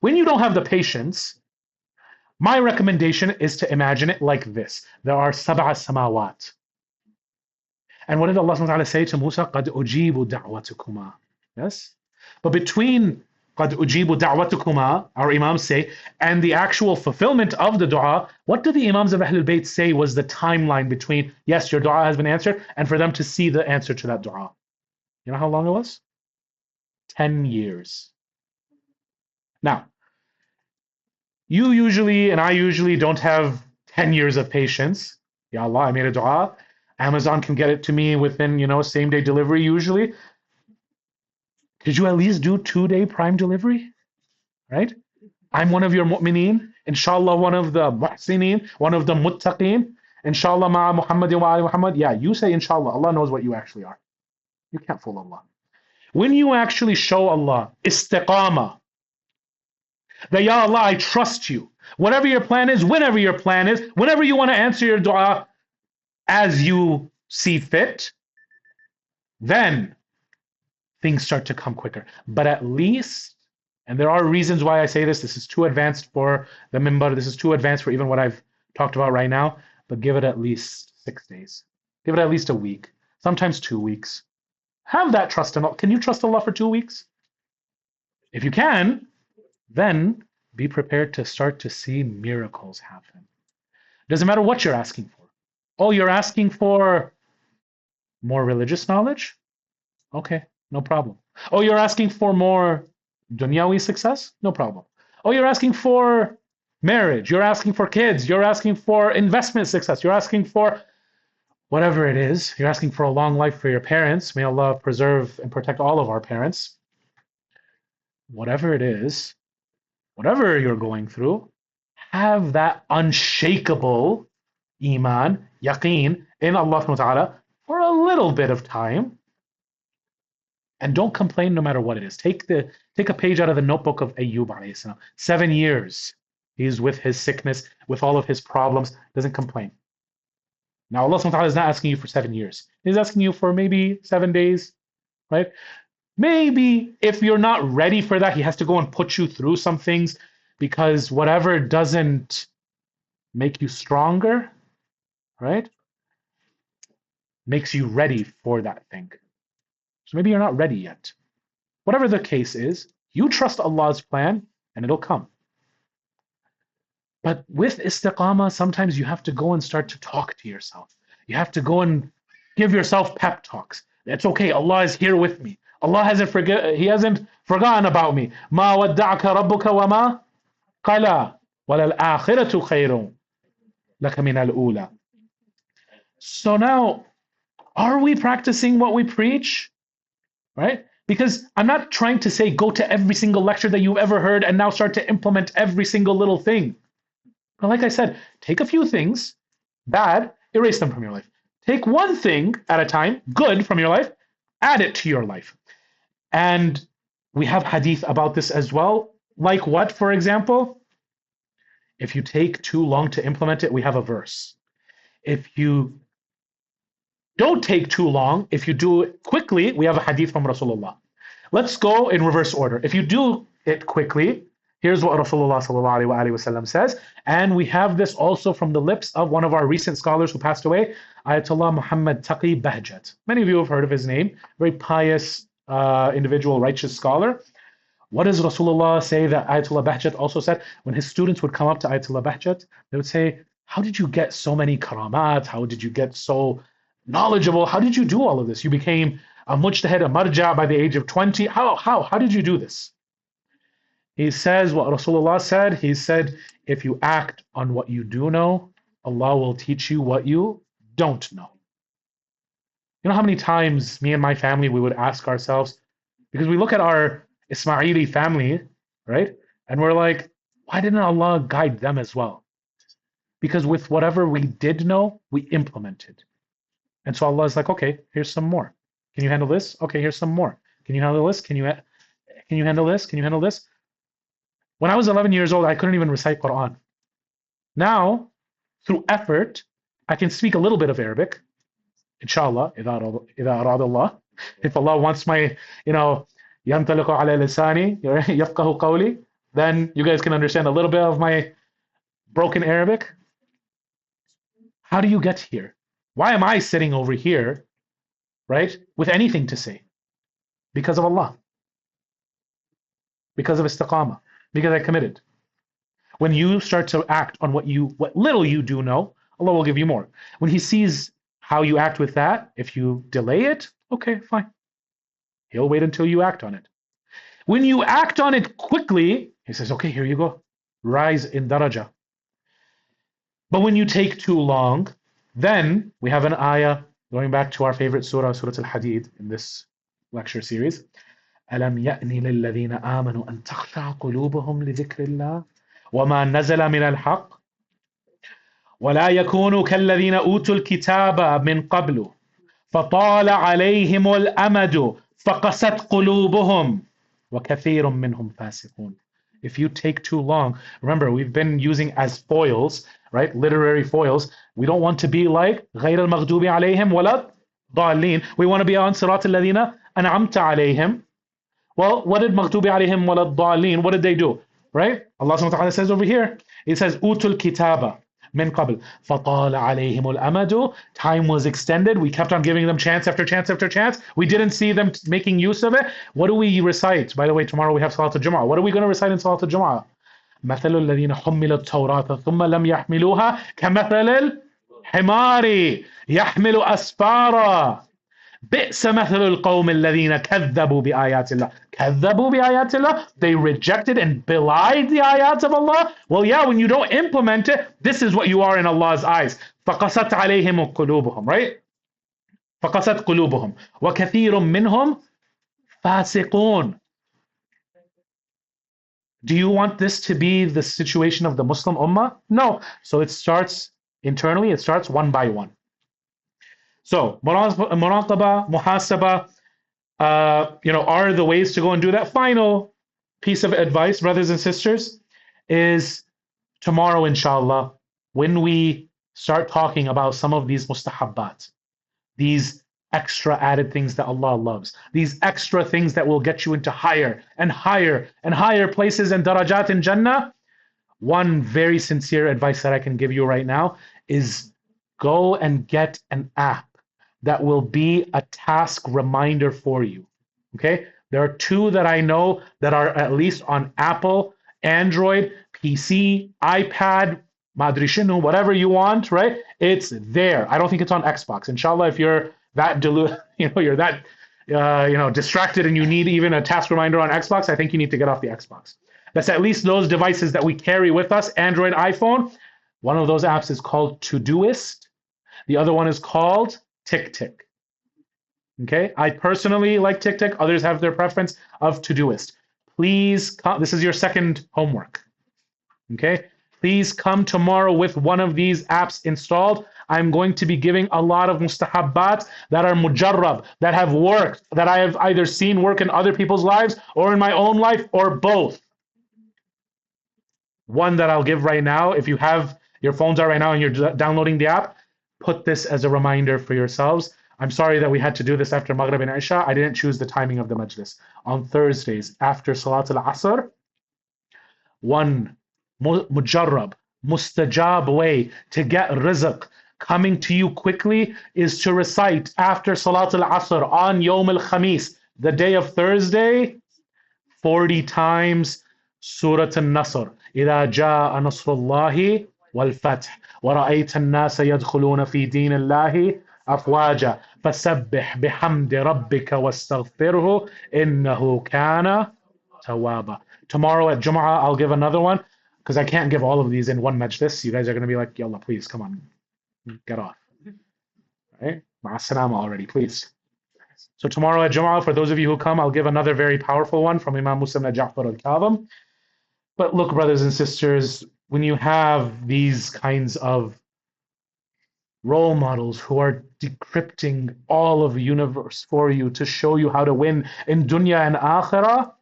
When you don't have the patience, my recommendation is to imagine it like this. There are sab'a samawat. And what did Allah subhanahu wa ta'ala say to Musa? قَدْ أُجِيبُ دَعْوَتُكُمَا. Yes? But between قَدْ أُجِيبُ دَعْوَتُكُمَا, our Imams say, and the actual fulfillment of the dua, what do the Imams of Ahl-ul-Bayt say was the timeline between, yes, your dua has been answered, and for them to see the answer to that dua? You know how long it was? 10 years. Now, you usually and I usually don't have 10 years of patience. Ya Allah, I made a dua. Amazon can get it to me within, same day delivery usually. Could you at least do 2-day prime delivery? Right? I'm one of your mu'mineen. Inshallah, one of the muhsineen, one of the muttaqeen. Inshallah, ma'a Muhammadin wa ali Muhammad. Yeah, you say inshallah. Allah knows what you actually are. You can't fool Allah. When you actually show Allah istiqama, that Ya Allah, I trust you. Whatever your plan is, whenever your plan is, whenever you want to answer your dua as you see fit, then things start to come quicker. But at least, and there are reasons why I say this is too advanced for the mimbar, this is too advanced for even what I've talked about right now, but give it at least 6 days. Give it at least a week, sometimes 2 weeks. Have that trust in Allah. Can you trust Allah for 2 weeks? If you can, then be prepared to start to see miracles happen. Doesn't matter what you're asking for. Oh, you're asking for more religious knowledge? Okay, no problem. Oh, you're asking for more dunyawi success? No problem. Oh, you're asking for marriage, you're asking for kids, you're asking for investment success, you're asking for whatever it is, you're asking for a long life for your parents. May Allah preserve and protect all of our parents. Whatever it is, whatever you're going through, have that unshakable iman, yaqeen in Allah subhanahu wa ta'ala for a little bit of time. And don't complain no matter what it is. Take a page out of the notebook of Ayyub alayhi salam. 7 years he's with his sickness, with all of his problems, doesn't complain. Now Allah subhanahu wa ta'ala is not asking you for 7 years. He's asking you for maybe 7 days, right? Maybe if you're not ready for that, he has to go and put you through some things, because whatever doesn't make you stronger, right, makes you ready for that thing. So maybe you're not ready yet. Whatever the case is, you trust Allah's plan and it'll come. But with istiqamah, sometimes you have to go and start to talk to yourself. You have to go and give yourself pep talks. It's okay, Allah is here with me. Allah He hasn't forgotten about me. Ma wadda'aka rabbuka wa ma qala walal akhiratu khayrun laka min al-ula. So now, are we practicing what we preach? Right? Because I'm not trying to say go to every single lecture that you've ever heard and now start to implement every single little thing. But like I said, take a few things, bad, erase them from your life. Take one thing at a time, good from your life, add it to your life. And we have hadith about this as well. Like what, for example? If you take too long to implement it, we have a verse. If you don't take too long, if you do it quickly, we have a hadith from Rasulullah. Let's go in reverse order. If you do it quickly, here's what Rasulullah sallallahu alaihi wasallam says. And we have this also from the lips of one of our recent scholars who passed away, Ayatollah Muhammad Taqi Bahjat. Many of you have heard of his name. Very pious individual, righteous scholar. What does Rasulullah say that Ayatollah Bahjat also said? When his students would come up to Ayatollah Bahjat, they would say, how did you get so many karamat? How did you get so knowledgeable? How did you do all of this? You became a mujtahid, a marja by the age of 20. How did you do this? He says what Rasulullah said. He said, if you act on what you do know, Allah will teach you what you don't know. You know how many times me and my family, we would ask ourselves, because we look at our Ismaili family, right? And we're like, why didn't Allah guide them as well? Because with whatever we did know, we implemented. And so Allah is like, okay, here's some more. Can you handle this? Okay, here's some more. Can you handle this? Can you handle this? Can you handle this? When I was 11 years old, I couldn't even recite Quran. Now, through effort, I can speak a little bit of Arabic. Inshallah, إذا أراد الله. If Allah wants my, ينطلق على لساني يفقه قولي, then you guys can understand a little bit of my broken Arabic. How do you get here? Why am I sitting over here, right, with anything to say? Because of Allah. Because of istiqamah. Because I committed. When you start to act on what little you do know, Allah will give you more. When He sees how you act with that, if you delay it, okay, fine. He'll wait until you act on it. When you act on it quickly, He says, okay, here you go. Rise in daraja. But when you take too long, then we have an ayah going back to our favorite surah, Surah Al-Hadid, in this lecture series. أَلَمْ يَأْنِ لِلَّذِينَ آمَنُوا أَن تَخْشَعَ قُلُوبُهُمْ لِذِكْرِ اللَّهِ وَمَا نَزَلَ مِنَ الْحَقِّ وَلَا يَكُونُوا كَالَّذِينَ أُوتُوا الْكِتَابَ مِنْ قَبْلُ فَطَالَ عَلَيْهِمُ الْأَمَدُ فَقَسَتْ قُلُوبُهُمْ وَكَثِيرٌ مِّنْهُمْ فَاسِقُونَ. If you take too long, remember we've been using as foils, right? Literary foils. We don't want to be like غَيْرَ الْمَغْضُوبِ عَلَيْهِمْ وَلَا الضَّالِّينَ. We want to be on صِرَاطِ الَّذِينَ أَنْعَمْتَ عَلَيْهِمْ. Well, what did مَغْضُوبِ عَلَيْهِمْ وَلَا الضَّالِّينَ? What did they do? Right? Allah subhanahu wa ta'ala says over here, it says أُوتُوا الْكِتَابَ min qabl فطال عليهم الأمد. Time was extended. We kept on giving them chance after chance after chance. We didn't see them making use of it. What do we recite? By the way, tomorrow we have Salat al-Jum'ah. What are we going to recite in Salat al-Jum'ah? مثل الذين حملوا التوراة ثم لم يحملوها كمثل الحمار يحمل أسفارا بئس مثل القوم الذين كذبوا بآيات الله. كذبوا بآيات الله? They rejected and belied the ayats of Allah? Well, yeah, when you don't implement it, this is what you are in Allah's eyes. فَقَسَتْ عَلَيْهِمُ قُلُوبُهُم, right? فَقَسَتْ قُلُوبُهُم وَكَثِيرٌ مِّنْهُمْ فَاسِقُونَ. Do you want this to be the situation of the Muslim Ummah? No. So it starts internally, it starts one by one. So, muraqaba, muhasaba, are the ways to go and do that. Final piece of advice, brothers and sisters, is tomorrow, inshallah, when we start talking about some of these mustahabbat, these extra added things that Allah loves, these extra things that will get you into higher and higher and higher places and darajat in Jannah. One very sincere advice that I can give you right now is go and get an app that will be a task reminder for you. Okay? There are two that I know that are at least on Apple, Android, PC, iPad, Madri Shinu, whatever you want, right? It's there. I don't think it's on Xbox. Inshallah, if you're that you're that distracted and you need even a task reminder on Xbox, I think you need to get off the Xbox. That's at least those devices that we carry with us, Android, iPhone. One of those apps is called Todoist. The other one is called TickTick. Okay, I personally like TickTick. Others have their preference of Todoist. Please, this is your second homework. Okay, please come tomorrow with one of these apps installed. I'm going to be giving a lot of mustahabbat that are mujarrab, that have worked, that I have either seen work in other people's lives or in my own life or both. One that I'll give right now, if you have your phones out right now and you're downloading the app, put this as a reminder for yourselves. I'm sorry that we had to do this after Maghrib and Isha. I didn't choose the timing of the majlis. On Thursdays, after Salat al-Asr, one mujarrab, mustajab way to get rizq coming to you quickly is to recite after Salat al-Asr on Yawm al-Khamis, the day of Thursday, 40 times Surah al-Nasr. إِذَا جَاءَ نَصْرُ اللَّهِ وَالْفَتْحِ وَرَأَيْتَ النَّاسَ يَدْخُلُونَ فِي دِينِ اللَّهِ أَفْوَاجًا فَسَبِّحْ بِحَمْدِ رَبِّكَ وَاسْتَغْفِرْهُ إِنَّهُ كَانَ تَوَّابًا. Tomorrow at Jum'ah, I'll give another one because I can't give all of these in one majlis. You guys are going to be like, Yallah, please, come on, get off. Right? Ma'as-salama already, please. So tomorrow at Jum'ah, for those of you who come, I'll give another very powerful one from Imam Muslim Ja'far al-Kadhim. But look, brothers and sisters, when you have these kinds of role models who are decrypting all of the universe for you to show you how to win in dunya and akhirah,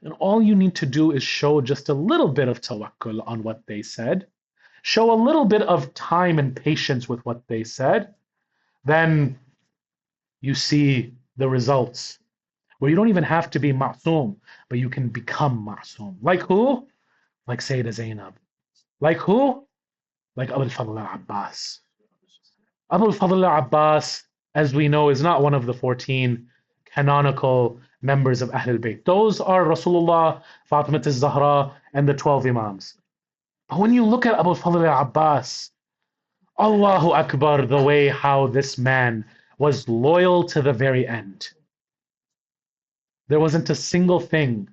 and all you need to do is show just a little bit of tawakkul on what they said, show a little bit of time and patience with what they said, then you see the results where you don't even have to be ma'soom, but you can become ma'soom. Like who? Like Sayyidah Zainab. Like who? Like Abu al-Fadl al-Abbas. Abu al-Fadl al-Abbas, as we know, is not one of the 14 canonical members of Ahl-ul-Bayt. Those are Rasulullah, Fatimah al-Zahra, and the 12 Imams. But when you look at Abu al-Fadl al-Abbas, Allahu Akbar, the way how this man was loyal to the very end. There wasn't a single thing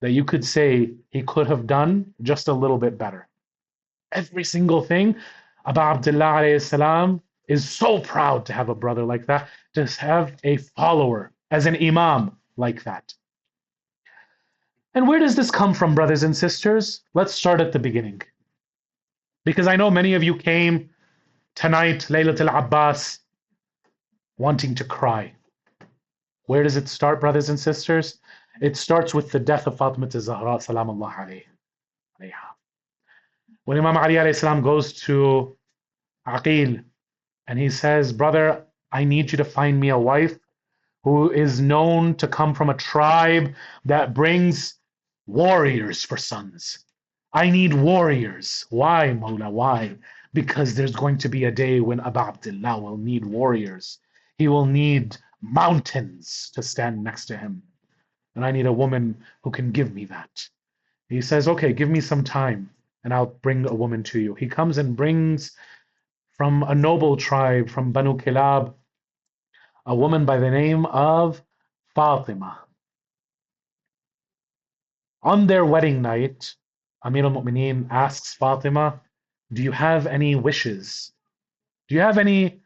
that you could say he could have done just a little bit better. every single thing. Abu Abdullah alayhi salam is so proud to have a brother like that, to have a follower as an imam like that. And where does this come from, brothers and sisters? Let's start at the beginning. Because I know many of you came tonight, Laylat al-Abbas, wanting to cry. Where does it start, brothers and sisters? It starts with the death of Fatima al-Zahra, salamullah alayha. When Imam Ali alayhi salam goes to Aqil and he says, brother, I need you to find me a wife who is known to come from a tribe that brings warriors for sons. I need warriors. Why, Mawla? Why? Because there's going to be a day when Abu Abdullah will need warriors. He will need mountains to stand next to him. And I need a woman who can give me that. He says, okay, give me some time and I'll bring a woman to you. He comes and brings from a noble tribe, from Banu Kilab, a woman by the name of Fatima. On their wedding night, Amir al-Mu'mineen asks Fatima, do you have any wishes? Do you have any,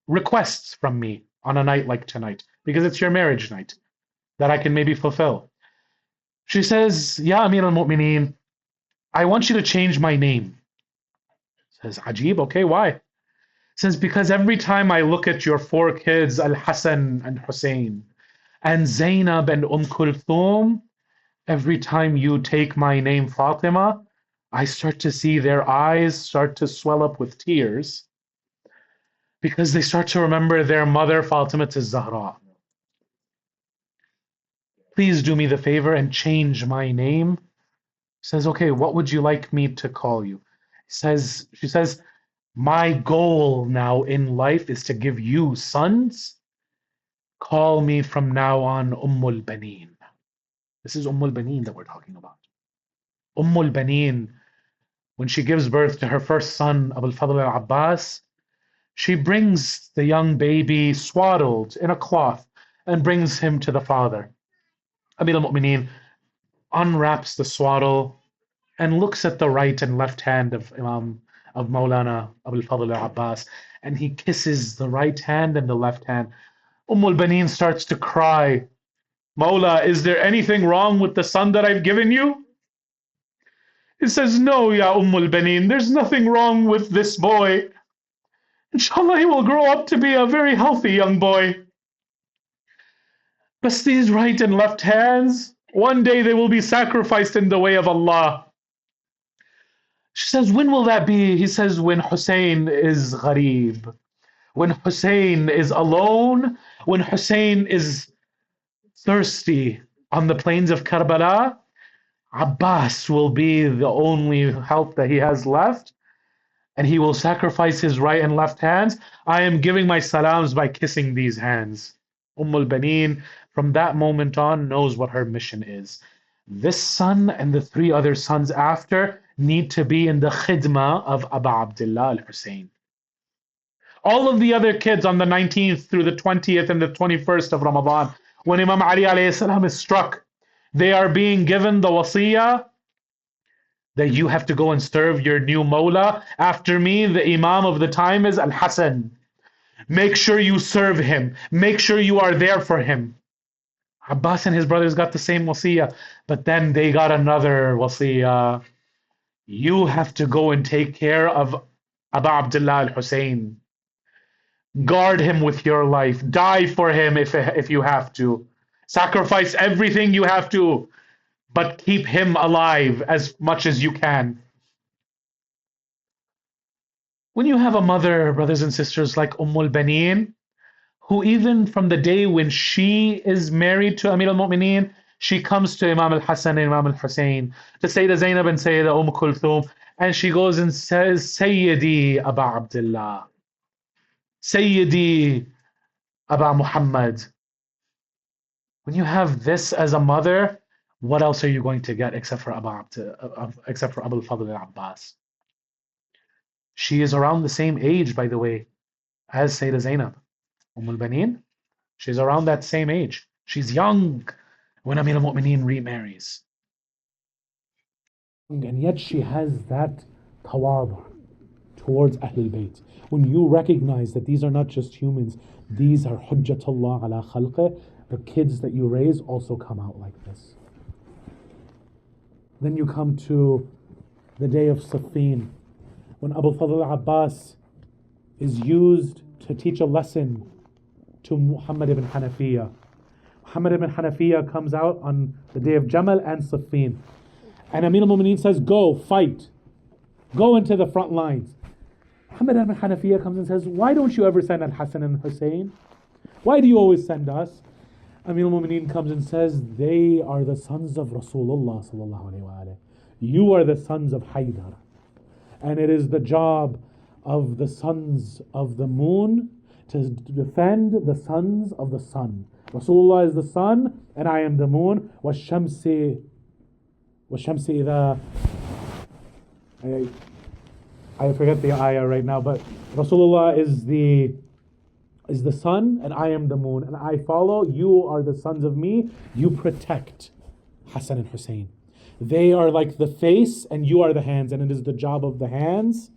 requests from me on a night like tonight? Because it's your marriage night that I can maybe fulfill. She says, Ya Amir al-Mu'mineen, I want you to change my name. Says, Ajib, okay, why? Says, because every time I look at your four kids, Al-Hassan and Hussein, and Zainab and Kulthum, every time you take my name Fatima, I start to see their eyes start to swell up with tears because they start to remember their mother, Fatima al-Zahra. Please do me the favor and change my name. Says, okay, what would you like me to call you? She says, my goal now in life is to give you sons. Call me from now on Ummul Baneen. This is Ummul Baneen that we're talking about. Ummul Baneen, when she gives birth to her first son, Abul Fadl al-Abbas, she brings the young baby swaddled in a cloth and brings him to the father. Amir al-Mu'mineen unwraps the swaddle and looks at the right and left hand of Maulana Abul Fadl al-Abbas, and he kisses the right hand and the left hand. Baneen starts to cry. Mawla, is there anything wrong with the son that I've given you? He says, no, Ya Baneen, there's nothing wrong with this boy. Inshallah, he will grow up to be a very healthy young boy. But these right and left hands, one day they will be sacrificed in the way of Allah. She says, when will that be? He says, when Hussein is gharib, when Hussein is alone, when Hussein is thirsty on the plains of Karbala, Abbas will be the only help that he has left, and he will sacrifice his right and left hands. I am giving my salams by kissing these hands. Baneen, from that moment on, knows what her mission is. This son and the three other sons after need to be in the khidmah of Abu Abdullah al-Hussein. All of the other kids on the 19th through the 20th and the 21st of Ramadan, when Imam Ali alayhi salam is struck, they are being given the wasiyah that you have to go and serve your new Mawla. After me, the Imam of the time is Al-Hassan. Make sure you serve him. Make sure you are there for him. Abbas and his brothers got the same wasiyah, but then they got another wasiyah. You have to go and take care of Abu Abdullah al-Hussein. Guard him with your life. Die for him if you have to. Sacrifice everything you have to, but keep him alive as much as you can. When you have a mother, brothers and sisters, like Baneen, who even from the day when she is married to Amir al-Mu'mineen, she comes to Imam al-Hassan and Imam al-Hussein, to Sayyidah Zainab and Sayyidah Kulthum, and she goes and says, Sayyidi Abu Abdullah, Sayyidi Abu Muhammad. When you have this as a mother, what else are you going to get except for Abu Fadl al-Abbas? She is around the same age, by the way, as Sayyidah Zainab. Baneen, she's around that same age. She's young when Amir al-Mu'mineen remarries. And yet she has that tawadu towards Ahl-ul-Bayt. When you recognize that these are not just humans, these are hujjatullah ala khalqih, the kids that you raise also come out like this. Then you come to the day of Siffin, when Abu Fadl Abbas is used to teach a lesson to Muhammad ibn Hanafiya. Muhammad ibn Hanafiya comes out on the day of Jamal and Siffin. And Amir al-Mu'mineen says, go, fight. Go into the front lines. Muhammad ibn Hanafiya comes and says, why don't you ever send Al-Hasan and Hussein? Why do you always send us? Amir al-Mu'mineen comes and says, they are the sons of Rasulullah sallallahu alayhi wa alayhi. You are the sons of Haydar. And it is the job of the sons of the moon to defend the sons of the sun. Rasulullah is the sun, and I am the moon. وَالشَّمْسِ إِذَا I forget the ayah right now, but Rasulullah is the sun, and I am the moon, and I follow. You are the sons of me. You protect Hassan and Hussein. They are like the face, and you are the hands, and it is the job of the hands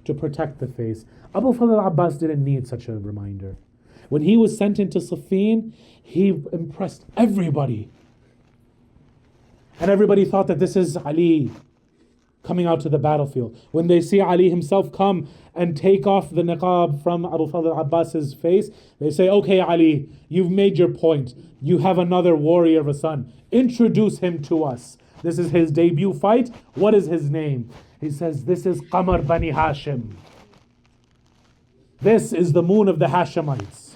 to protect the face. Abu Fadl Abbas didn't need such a reminder. When he was sent into Siffin, he impressed everybody. And everybody thought that this is Ali coming out to the battlefield. When they see Ali himself come and take off the niqab from Abu Fadl Abbas's face, they say, okay, Ali, you've made your point. You have another warrior of a son. Introduce him to us. This is his debut fight. What is his name? He says, this is Qamar Bani Hashim. This is the moon of the Hashemites.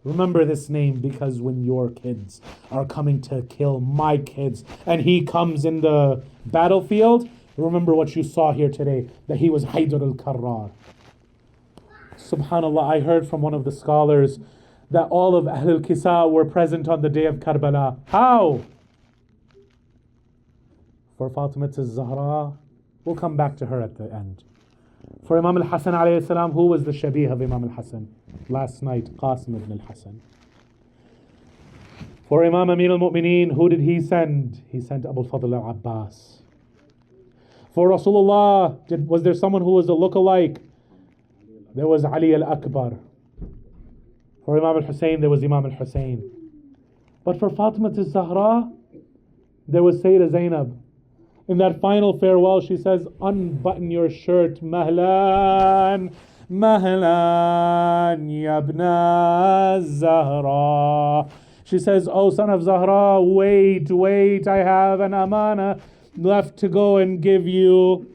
Remember this name, because when your kids are coming to kill my kids and he comes in the battlefield, remember what you saw here today, that he was Haydar al-Karrar. Subhanallah, I heard from one of the scholars that all of Ahlul Kisa were present on the day of Karbala. How? For Fatima al-Zahra, we'll come back to her at the end. For Imam al-Hasan alayhi salam, who was the Shabih of Imam al-Hasan? Last night, Qasim ibn al-Hasan. For Imam Amir al-Mu'mineen, who did he send? He sent Abu Fadl al-Abbas. For Rasulullah, was there someone who was a lookalike? There was Ali al-Akbar. For Imam al-Hussein, there was Imam al-Hussein. But for Fatima al-Zahra, there was Sayyidah Zainab. In that final farewell, she says, unbutton your shirt, Mahlan, Mahlan, Yabna Zahra. She says, oh son of Zahra, wait, I have an amana left to go and give you.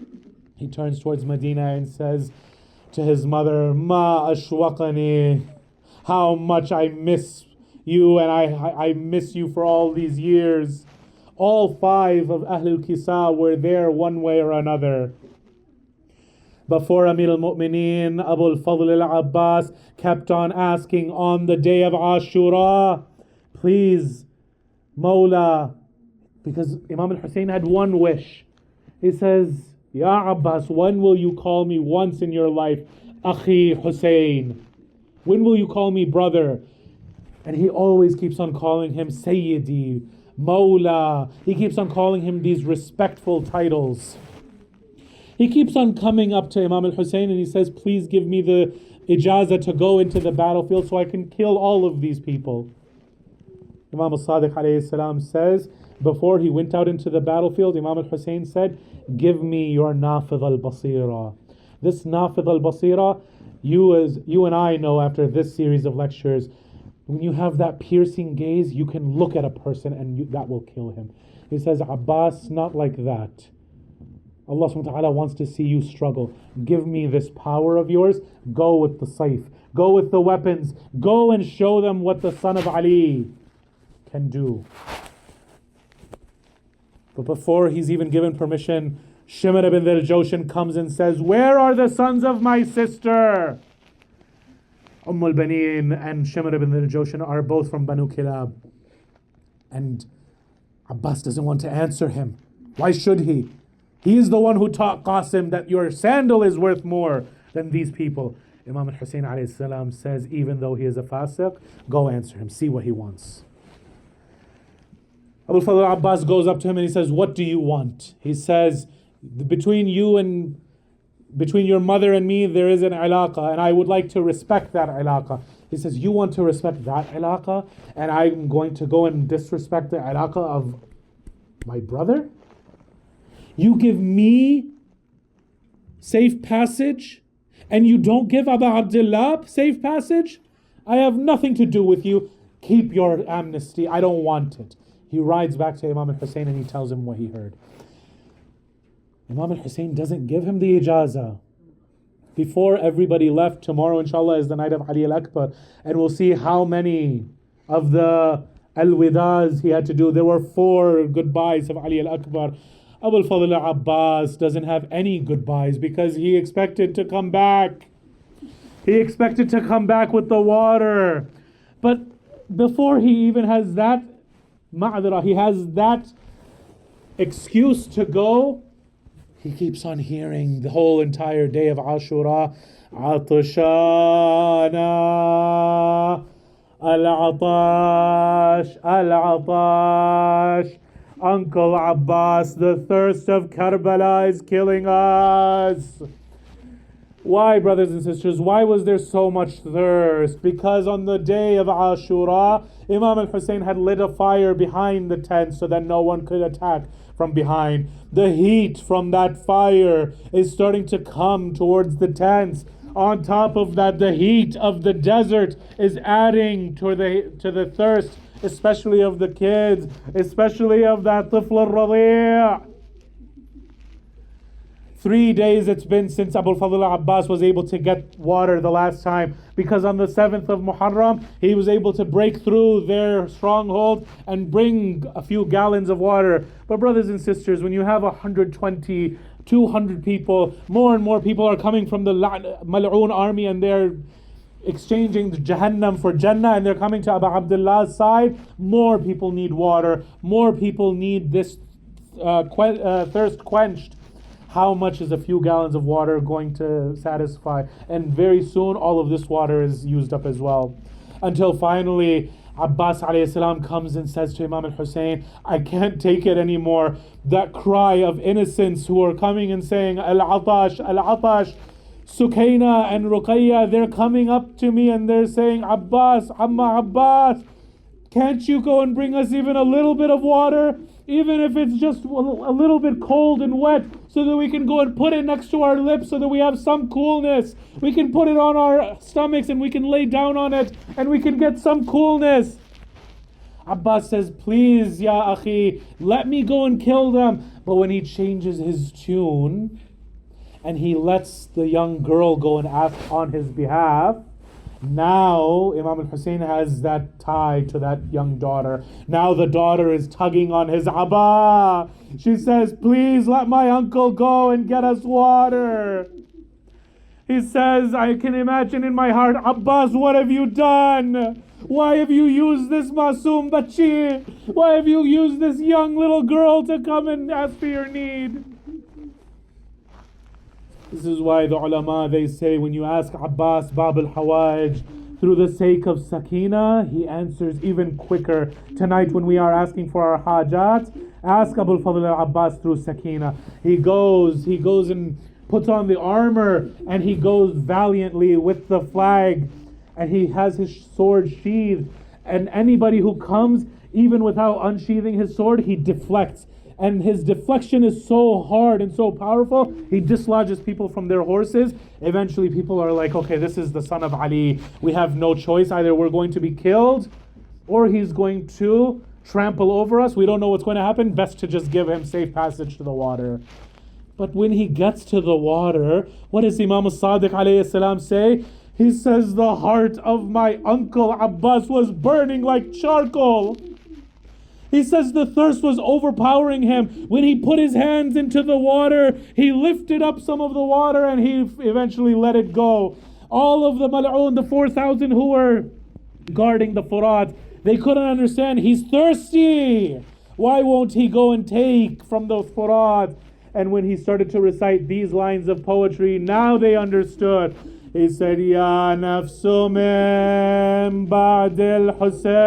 He turns towards Medina and says to his mother, Ma ashwaqani, how much I miss you, and I miss you for all these years. All five of Ahlul Kisa were there one way or another. Before Amir al-Mu'mineen, Abu al-Fadl al-Abbas kept on asking on the day of Ashura, please, Mawla, because Imam al-Hussein had one wish. He says, Ya Abbas, when will you call me once in your life, Akhi Hussein? When will you call me brother? And he always keeps on calling him Sayyidi, Mawla. He keeps on calling him these respectful titles. He keeps on coming up to Imam al-Hussein and he says, please give me the ijazah to go into the battlefield so I can kill all of these people. Imam al-Sadiq alayhi salam says, before he went out into the battlefield, Imam al-Hussein said, give me your nafidh al-basira. This nafidh al-basira, you and I know after this series of lectures, when you have that piercing gaze, you can look at a person and that will kill him. He says, Abbas, not like that. Allah subhanahu wa ta'ala wants to see you struggle. Give me this power of yours. Go with the sayf. Go with the weapons. Go and show them what the son of Ali can do. But before he's even given permission, Shimr ibn al-Jawshan comes and says, where are the sons of my sister? al-Baneen and Shimr ibn al-Jawshan are both from Banu Kilab. And Abbas doesn't want to answer him. Why should he? He is the one who taught Qasim that your sandal is worth more than these people. Imam al-Hussein alayhi salam says, even though he is a fasiq, go answer him, see what he wants. Abu Fadl Abbas goes up to him and he says, what do you want? He says, between you and between your mother and me, there is an ilaqa, and I would like to respect that ilaqa. He says, you want to respect that ilaqa, and I'm going to go and disrespect the ilaqa of my brother? You give me safe passage, and you don't give Abu Abdullah safe passage? I have nothing to do with you. Keep your amnesty. I don't want it. He rides back to Imam al-Hussein and he tells him what he heard. Imam al-Hussein doesn't give him the ijazah. Before everybody left, tomorrow inshallah is the night of Ali al-Akbar, and we'll see how many of the al-widas he had to do. There were 4 goodbyes of Ali al-Akbar. Abu al-Fadl Abbas doesn't have any goodbyes because he expected to come back. He expected to come back with the water. But before he even has that ma'adhara, he has that excuse to go, he keeps on hearing the whole entire day of Ashura, Atashana, Al-Atash, Al-Atash. Uncle Abbas, the thirst of Karbala is killing us. Why, brothers and sisters? Why was there so much thirst? Because on the day of Ashura, Imam al-Hussein had lit a fire behind the tent so that no one could attack from behind. The heat from that fire is starting to come towards the tents. On top of that, the heat of the desert is adding to the thirst, especially of the kids, especially of that tifl al-radi'. 3 days it's been since Abu al-Fadl Abbas was able to get water the last time, because on the 7th of Muḥarram he was able to break through their stronghold and bring a few gallons of water. But brothers and sisters, when you have 120, 200 people, more and more people are coming from the Mal'oon army, and they're exchanging the Jahannam for Jannah, and they're coming to Abu Abdullah's side. More people need water. More people need this thirst quenched. How much is a few gallons of water going to satisfy? And very soon all of this water is used up as well. Until finally Abbas alayhi salam comes and says to Imam al-Hussein, I can't take it anymore. That cry of innocents who are coming and saying, Al-Atash, Al-Atash. Sukaina and Ruqayya, they're coming up to me and they're saying, Abbas, Amma Abbas, can't you go and bring us even a little bit of water? Even if it's just a little bit cold and wet, so that we can go and put it next to our lips so that we have some coolness. We can put it on our stomachs and we can lay down on it and we can get some coolness. Abbas says, please, ya akhi, let me go and kill them. But when he changes his tune and he lets the young girl go and ask on his behalf, now Imam al-Hussein has that tie to that young daughter. Now the daughter is tugging on his abba. She says, please let my uncle go and get us water. He says, I can imagine in my heart, Abbas, what have you done? Why have you used this masoom bachi? Why have you used this young little girl to come and ask for your need? This is why the ulama, they say, when you ask Abbas Bab al-Hawaj through the sake of sakina, he answers even quicker. Tonight when we are asking for our hajat, ask Abu al-Fadl al-Abbas through sakina. He goes and puts on the armor, and he goes valiantly with the flag, and he has his sword sheathed, and anybody who comes, even without unsheathing his sword, he deflects. And his deflection is so hard and so powerful, he dislodges people from their horses. Eventually people are like, okay, this is the son of Ali. We have no choice. Either we're going to be killed or he's going to trample over us. We don't know what's going to happen. Best to just give him safe passage to the water. But when he gets to the water, what does Imam al-Sadiq alayhi salam say? He says, the heart of my uncle Abbas was burning like charcoal. He says the thirst was overpowering him. When he put his hands into the water, he lifted up some of the water and he eventually let it go. All of the mal'oon, the 4,000 who were guarding the Furat, they couldn't understand. He's thirsty. Why won't he go and take from the Furat? And when he started to recite these lines of poetry, now they understood. He said, Ya nafsu min ba'd al-Husayn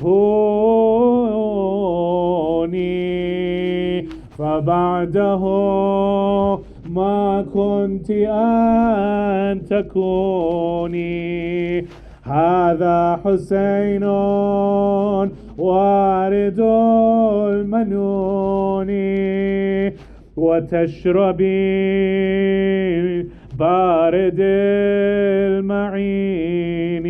هوني فبعده ما كنت أن تكوني. هذا حسين وارد المنون وتشربي بارد المعين.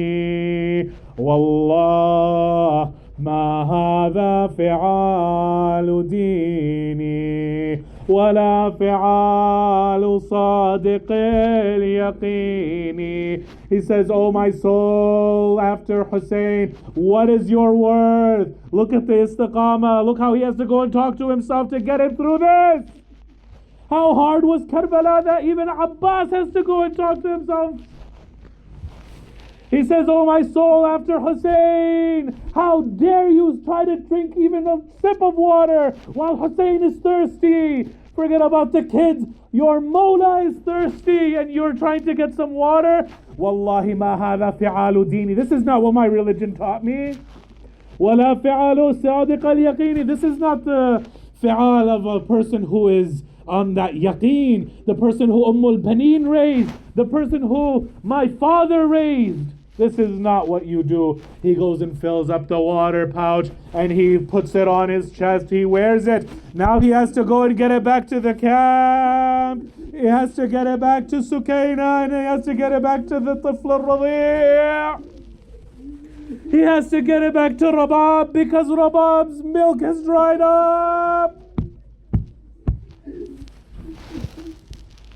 والله ما هذا فعال ديني ولا فعال صادق اليقين. He says, oh my soul, after Hussein, what is your worth? Look at the Istiqama. Look how he has to go and talk to himself to get him through this. How hard was Karbala that even Abbas has to go and talk to himself? He says, oh my soul, after Hussein, how dare you try to drink even a sip of water while Hussein is thirsty. Forget about the kids. Your Mawla is thirsty and you're trying to get some water. Wallahi ma hadha fi'alu dini. This is not what my religion taught me. Wala fi'alu sadiq al-yaqini. This is not the fi'al of a person who is on that yaqeen, the person who Baneen raised, the person who my father raised. This is not what you do. He goes and fills up the water pouch and he puts it on his chest. He wears it. Now he has to go and get it back to the camp. He has to get it back to Sukaina and he has to get it back to the Tifl al-Radi'. He has to get it back to Rabab because Rabab's milk has dried up.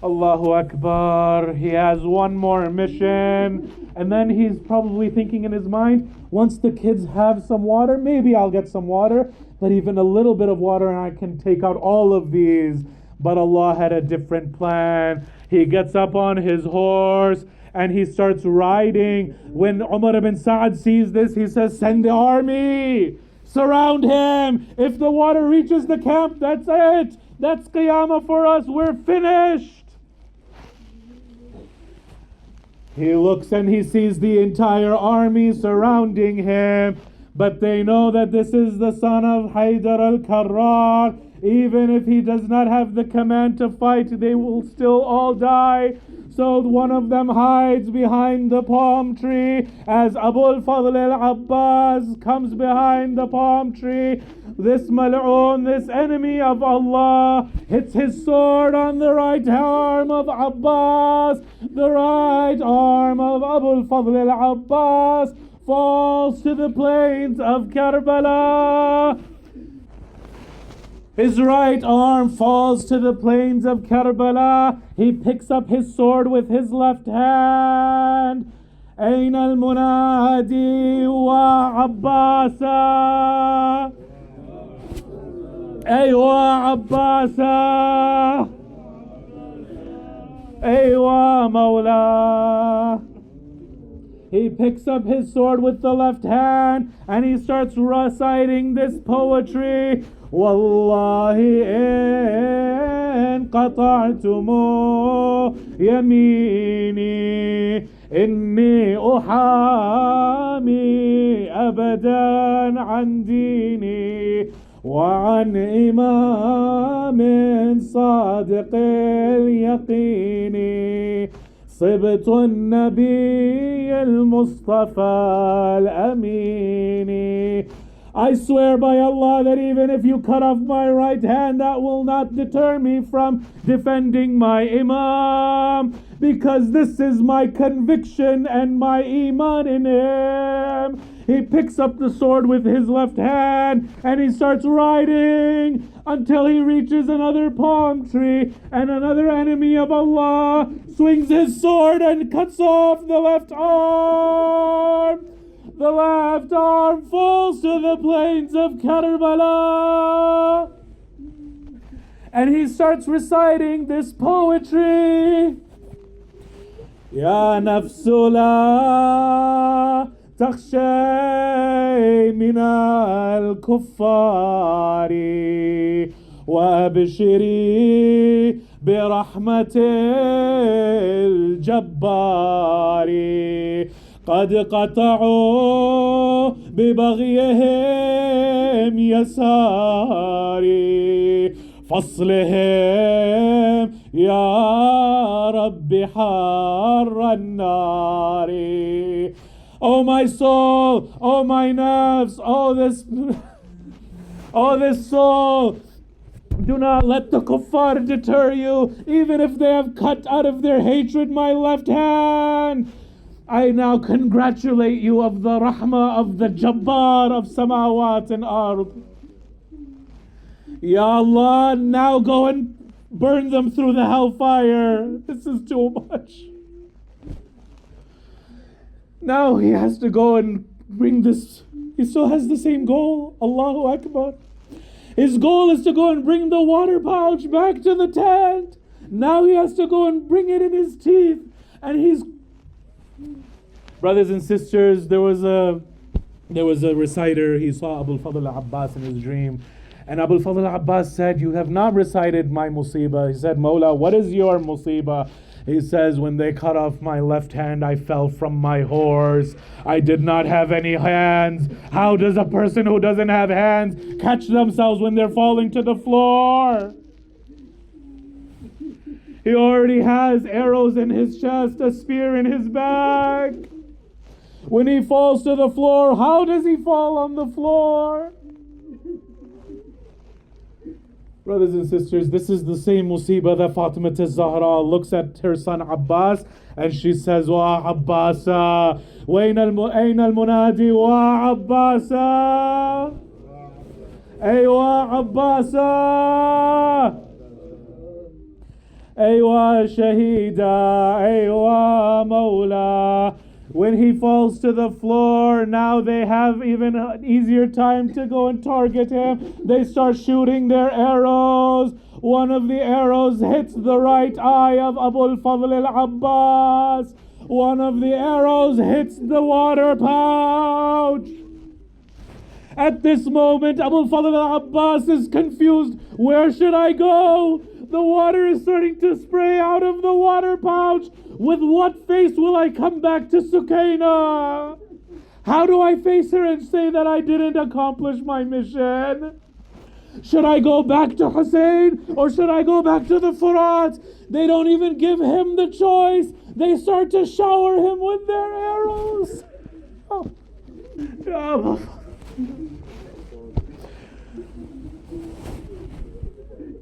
Allahu Akbar. He has one more mission. And then he's probably thinking in his mind, once the kids have some water, maybe I'll get some water. But even a little bit of water and I can take out all of these. But Allah had a different plan. He gets up on his horse and he starts riding. When Umar ibn Sa'ad sees this, he says, send the army. Surround him. If the water reaches the camp, that's it. That's Qiyamah for us. We're finished. He looks and he sees the entire army surrounding him, but they know that this is the son of Haydar al-Karrar. Even if he does not have the command to fight, they will still all die. So one of them hides behind the palm tree as Abu al-Fadl al-Abbas comes behind the palm tree. This mal'oon, this enemy of Allah, hits his sword on the right arm of Abbas. The right arm of Abu al-Fadl al-Abbas falls to the plains of Karbala. His right arm falls to the plains of Karbala. He picks up his sword with his left hand. أين المنادي وعباسا أيوة عباسا أيوة مولا. He picks up his sword with the left hand and he starts reciting this poetry. والله إن قطعتم يميني إني أحامي أبدا عن ديني وعن إمام صادق اليقين صبت النبي المصطفى الأمين. I swear by Allah that even if you cut off my right hand, that will not deter me from defending my Imam, because this is my conviction and my iman in him. He picks up the sword with his left hand and he starts riding until he reaches another palm tree, and another enemy of Allah swings his sword and cuts off the left arm. The left arm falls to the plains of Karbala. And he starts reciting this poetry. Ya nafsu la takhshay min al-kuffari wa abshiri bi rahmatil jabbari. قد قطعوا ببغيهم يساري فصلهم Ya Rabbi harra nari. Oh my soul, oh my nafs, oh this soul. Do not let the kuffar deter you, even if they have cut out of their hatred my left hand. I now congratulate you of the rahmah of the Jabbar of Samawat and Ard. Ya Allah, now go and burn them through the hellfire. This is too much. Now he has to go and bring this. He still has the same goal. Allahu Akbar. His goal is to go and bring the water pouch back to the tent. Now he has to go and bring it in his teeth. And he's... Brothers and sisters, there was a reciter. He saw Abu al-Fadl al-Abbas in his dream. And Abu al-Fadl al-Abbas said, you have not recited my musibah. He said, Mawla, what is your musibah? He says, when they cut off my left hand, I fell from my horse. I did not have any hands. How does a person who doesn't have hands catch themselves when they're falling to the floor? He already has arrows in his chest, a spear in his back. When he falls to the floor, how does he fall on the floor? Brothers and sisters, this is the same musibah that Fatima al-Zahra looks at her son Abbas and she says, Wa Abbasa, Ayn al-Munadi, Wa Abbasa, Aywa Abbasa, Aywa Shahida, Aywa Mawla. When he falls to the floor, now they have even an easier time to go and target him. They start shooting their arrows. One of the arrows hits the right eye of Abu al-Fadl al-Abbas. One of the arrows hits the water pouch. At this moment, Abu al-Fadl al-Abbas is confused. Where should I go? The water is starting to spray out of the water pouch. With what face will I come back to Sukaina? How do I face her and say that I didn't accomplish my mission? Should I go back to Hussein or should I go back to the Furat? They don't even give him the choice. They start to shower him with their arrows. Oh.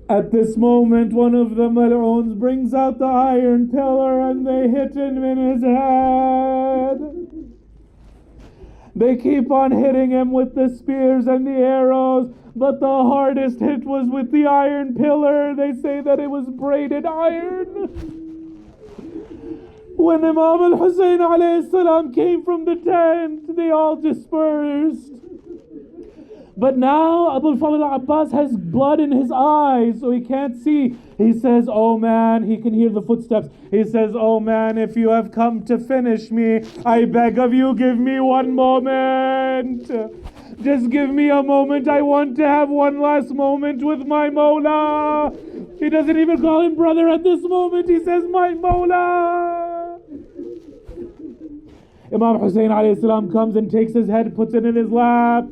At this moment, one of the mal'oons brings out the iron pillar and they hit him in his head. They keep on hitting him with the spears and the arrows, but the hardest hit was with the iron pillar. They say that it was braided iron. When Imam al-Hussein alayhi salam came from the tent, they all dispersed. But now Abu al-Fadl al-Abbas has blood in his eyes, so he can't see. He says, oh man, he can hear the footsteps. He says, oh man, if you have come to finish me, I beg of you, give me one moment. Just give me a moment. I want to have one last moment with my Mawla. He doesn't even call him brother at this moment. He says, my Mawla. Imam Hussein alayhi salam comes and takes his head, puts it in his lap.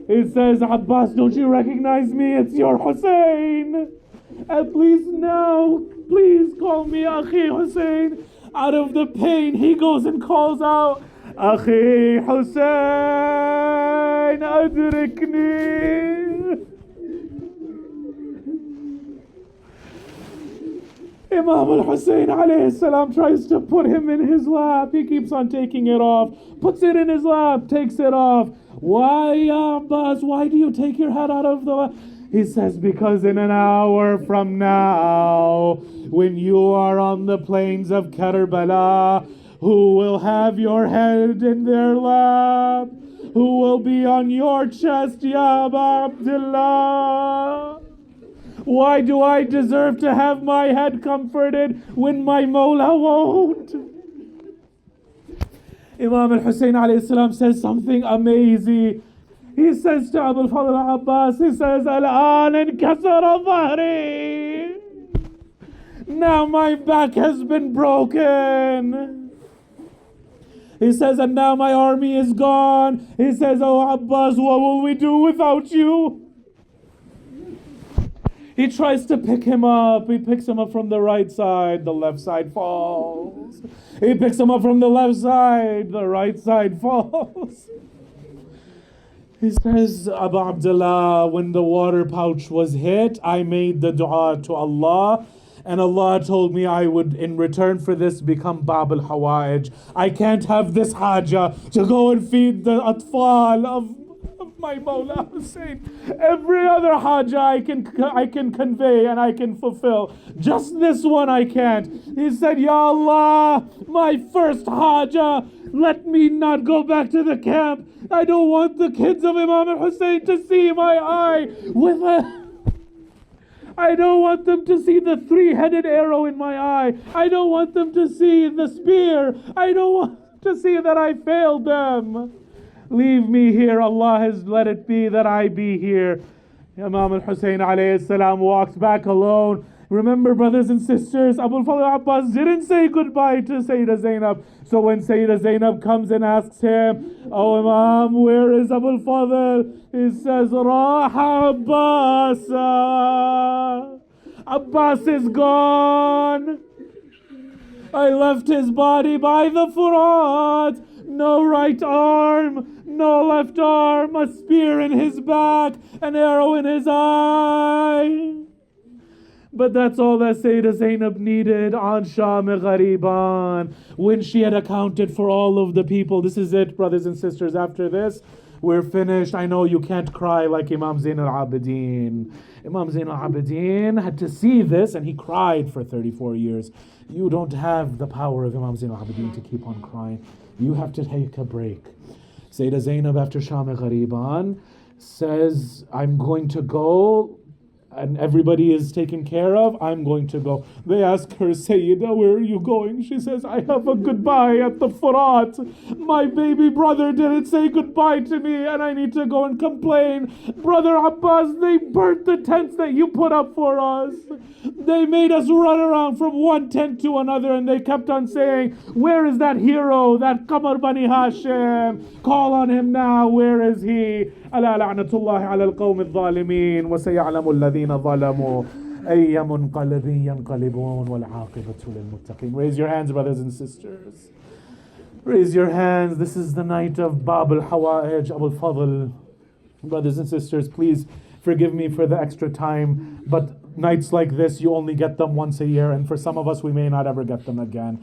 He says, Abbas, don't you recognize me? It's your Hussein. At least now, please call me Akhi Hussein. Out of the pain, he goes and calls out, Akhi Hussein, adrikni. Imam al-Hussein alayhi salam tries to put him in his lap. He keeps on taking it off, puts it in his lap, takes it off. Why, Abbas, why do you take your head out of the lap? He says, because in an hour from now, when you are on the plains of Karbala, who will have your head in their lap? Who will be on your chest, Ya Aba Abdullah? Why do I deserve to have my head comforted when my Mawla won't? Imam al-Hussein alayhi salam says something amazing. He says to Abu al-Fadl al-Abbas, he says, Al-an inkasara dhahri. Now my back has been broken. He says, and now my army is gone. He says, oh Abbas, what will we do without you? He tries to pick him up. He picks him up from the right side. The left side falls. He picks him up from the left side. The right side falls. He says, Abu Abdullah, when the water pouch was hit, I made the dua to Allah. And Allah told me I would, in return for this, become Bab al-Hawa'ij. I can't have this haja to go and feed the atfal of my Mawla Hussein. Every other haja I can convey and I can fulfill. Just this one I can't. He said, Ya Allah, my first haja, let me not go back to the camp. I don't want the kids of Imam al-Hussein to see my eye with I don't want them to see the three-headed arrow in my eye. I don't want them to see the spear. I don't want to see that I failed them. Leave me here. Allah has let it be that I be here. Imam al-Hussein alayhi salam walks back alone. Remember, brothers and sisters, Abu al-Fadl Abbas didn't say goodbye to Sayyidah Zainab. So when Sayyidah Zainab comes and asks him, oh Imam, where is Abu al-Fadl? He says, Raha Abbas. Abbas is gone. I left his body by the Furat. No right arm, no left arm, a spear in his back, an arrow in his eye. But that's all that Sayyidah Zainab needed on Sham Ghariban. When she had accounted for all of the people. This is it, brothers and sisters. After this, we're finished. I know you can't cry like Imam Zain al-Abidin. Imam Zain al-Abidin had to see this and he cried for 34 years. You don't have the power of Imam Zain al-Abidin to keep on crying. You have to take a break. Sayyidah Zainab after Sham Ghariban says, I'm going to go and everybody is taken care of, I'm going to go. They ask her, Sayyidah, where are you going? She says, I have a goodbye at the Furat. My baby brother didn't say goodbye to me and I need to go and complain. Brother Abbas, they burnt the tents that you put up for us. They made us run around from one tent to another and they kept on saying, where is that hero, that Qamar Bani Hashim? Call on him now, where is he? ألا لعنة الله على القوم الظالمين وسيعلم الذين ظلموا أي منقلب ينقلبون والعاقبة للمتقين. Raise your hands, brothers and sisters. Raise your hands. This is the night of Bab al-Hawa'ij, Abu al-Fadl. Brothers and sisters, please forgive me for the extra time, but nights like this, you only get them once a year, and for some of us, we may not ever get them again.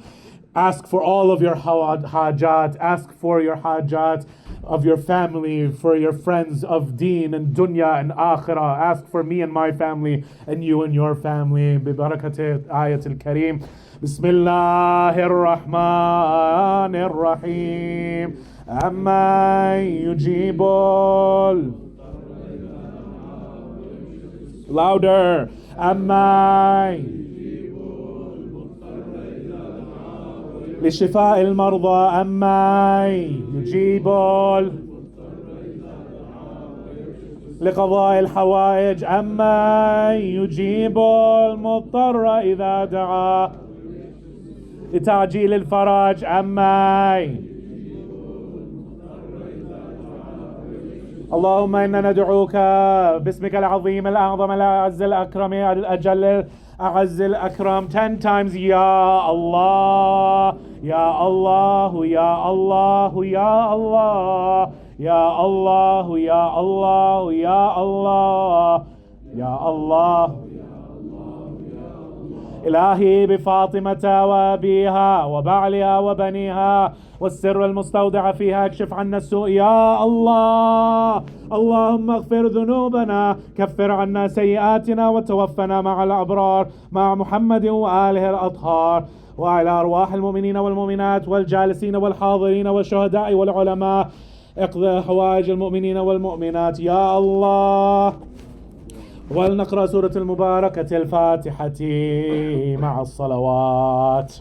Ask for all of your hajat. Ask for your hajat of your family, for your friends of deen and dunya and akhirah. Ask for me and my family and you and your family. ببركة آية الكريم. بسم الله الرحمن الرحيم. أما يجيب louder. أما لشفاء المرضى أما يجيب لقضاء الحوائج أما يجيب المضطر إذا دعا لتعجيل الفرج أما اللهم إنا ندعوك باسمك العظيم الأعظم الأعز الأكرم الأجل أعز الأكرم 10 times يا الله يا الله يا الله يا الله يا الله يا الله يا الله يا الله إلهي بفاطمة وأبيها وبعلها وبنيها والسر المستودع فيها اكشف عنا السوء يا الله اللهم اغفر ذنوبنا كفر عنا سيئاتنا وتوفنا مع الأبرار مع محمد وآله الأطهار وعلى أرواح المؤمنين والمؤمنات والجالسين والحاضرين والشهداء والعلماء اقضي حوائج المؤمنين والمؤمنات يا الله. ولنقرأ سورة المباركة الفاتحة مع الصلوات.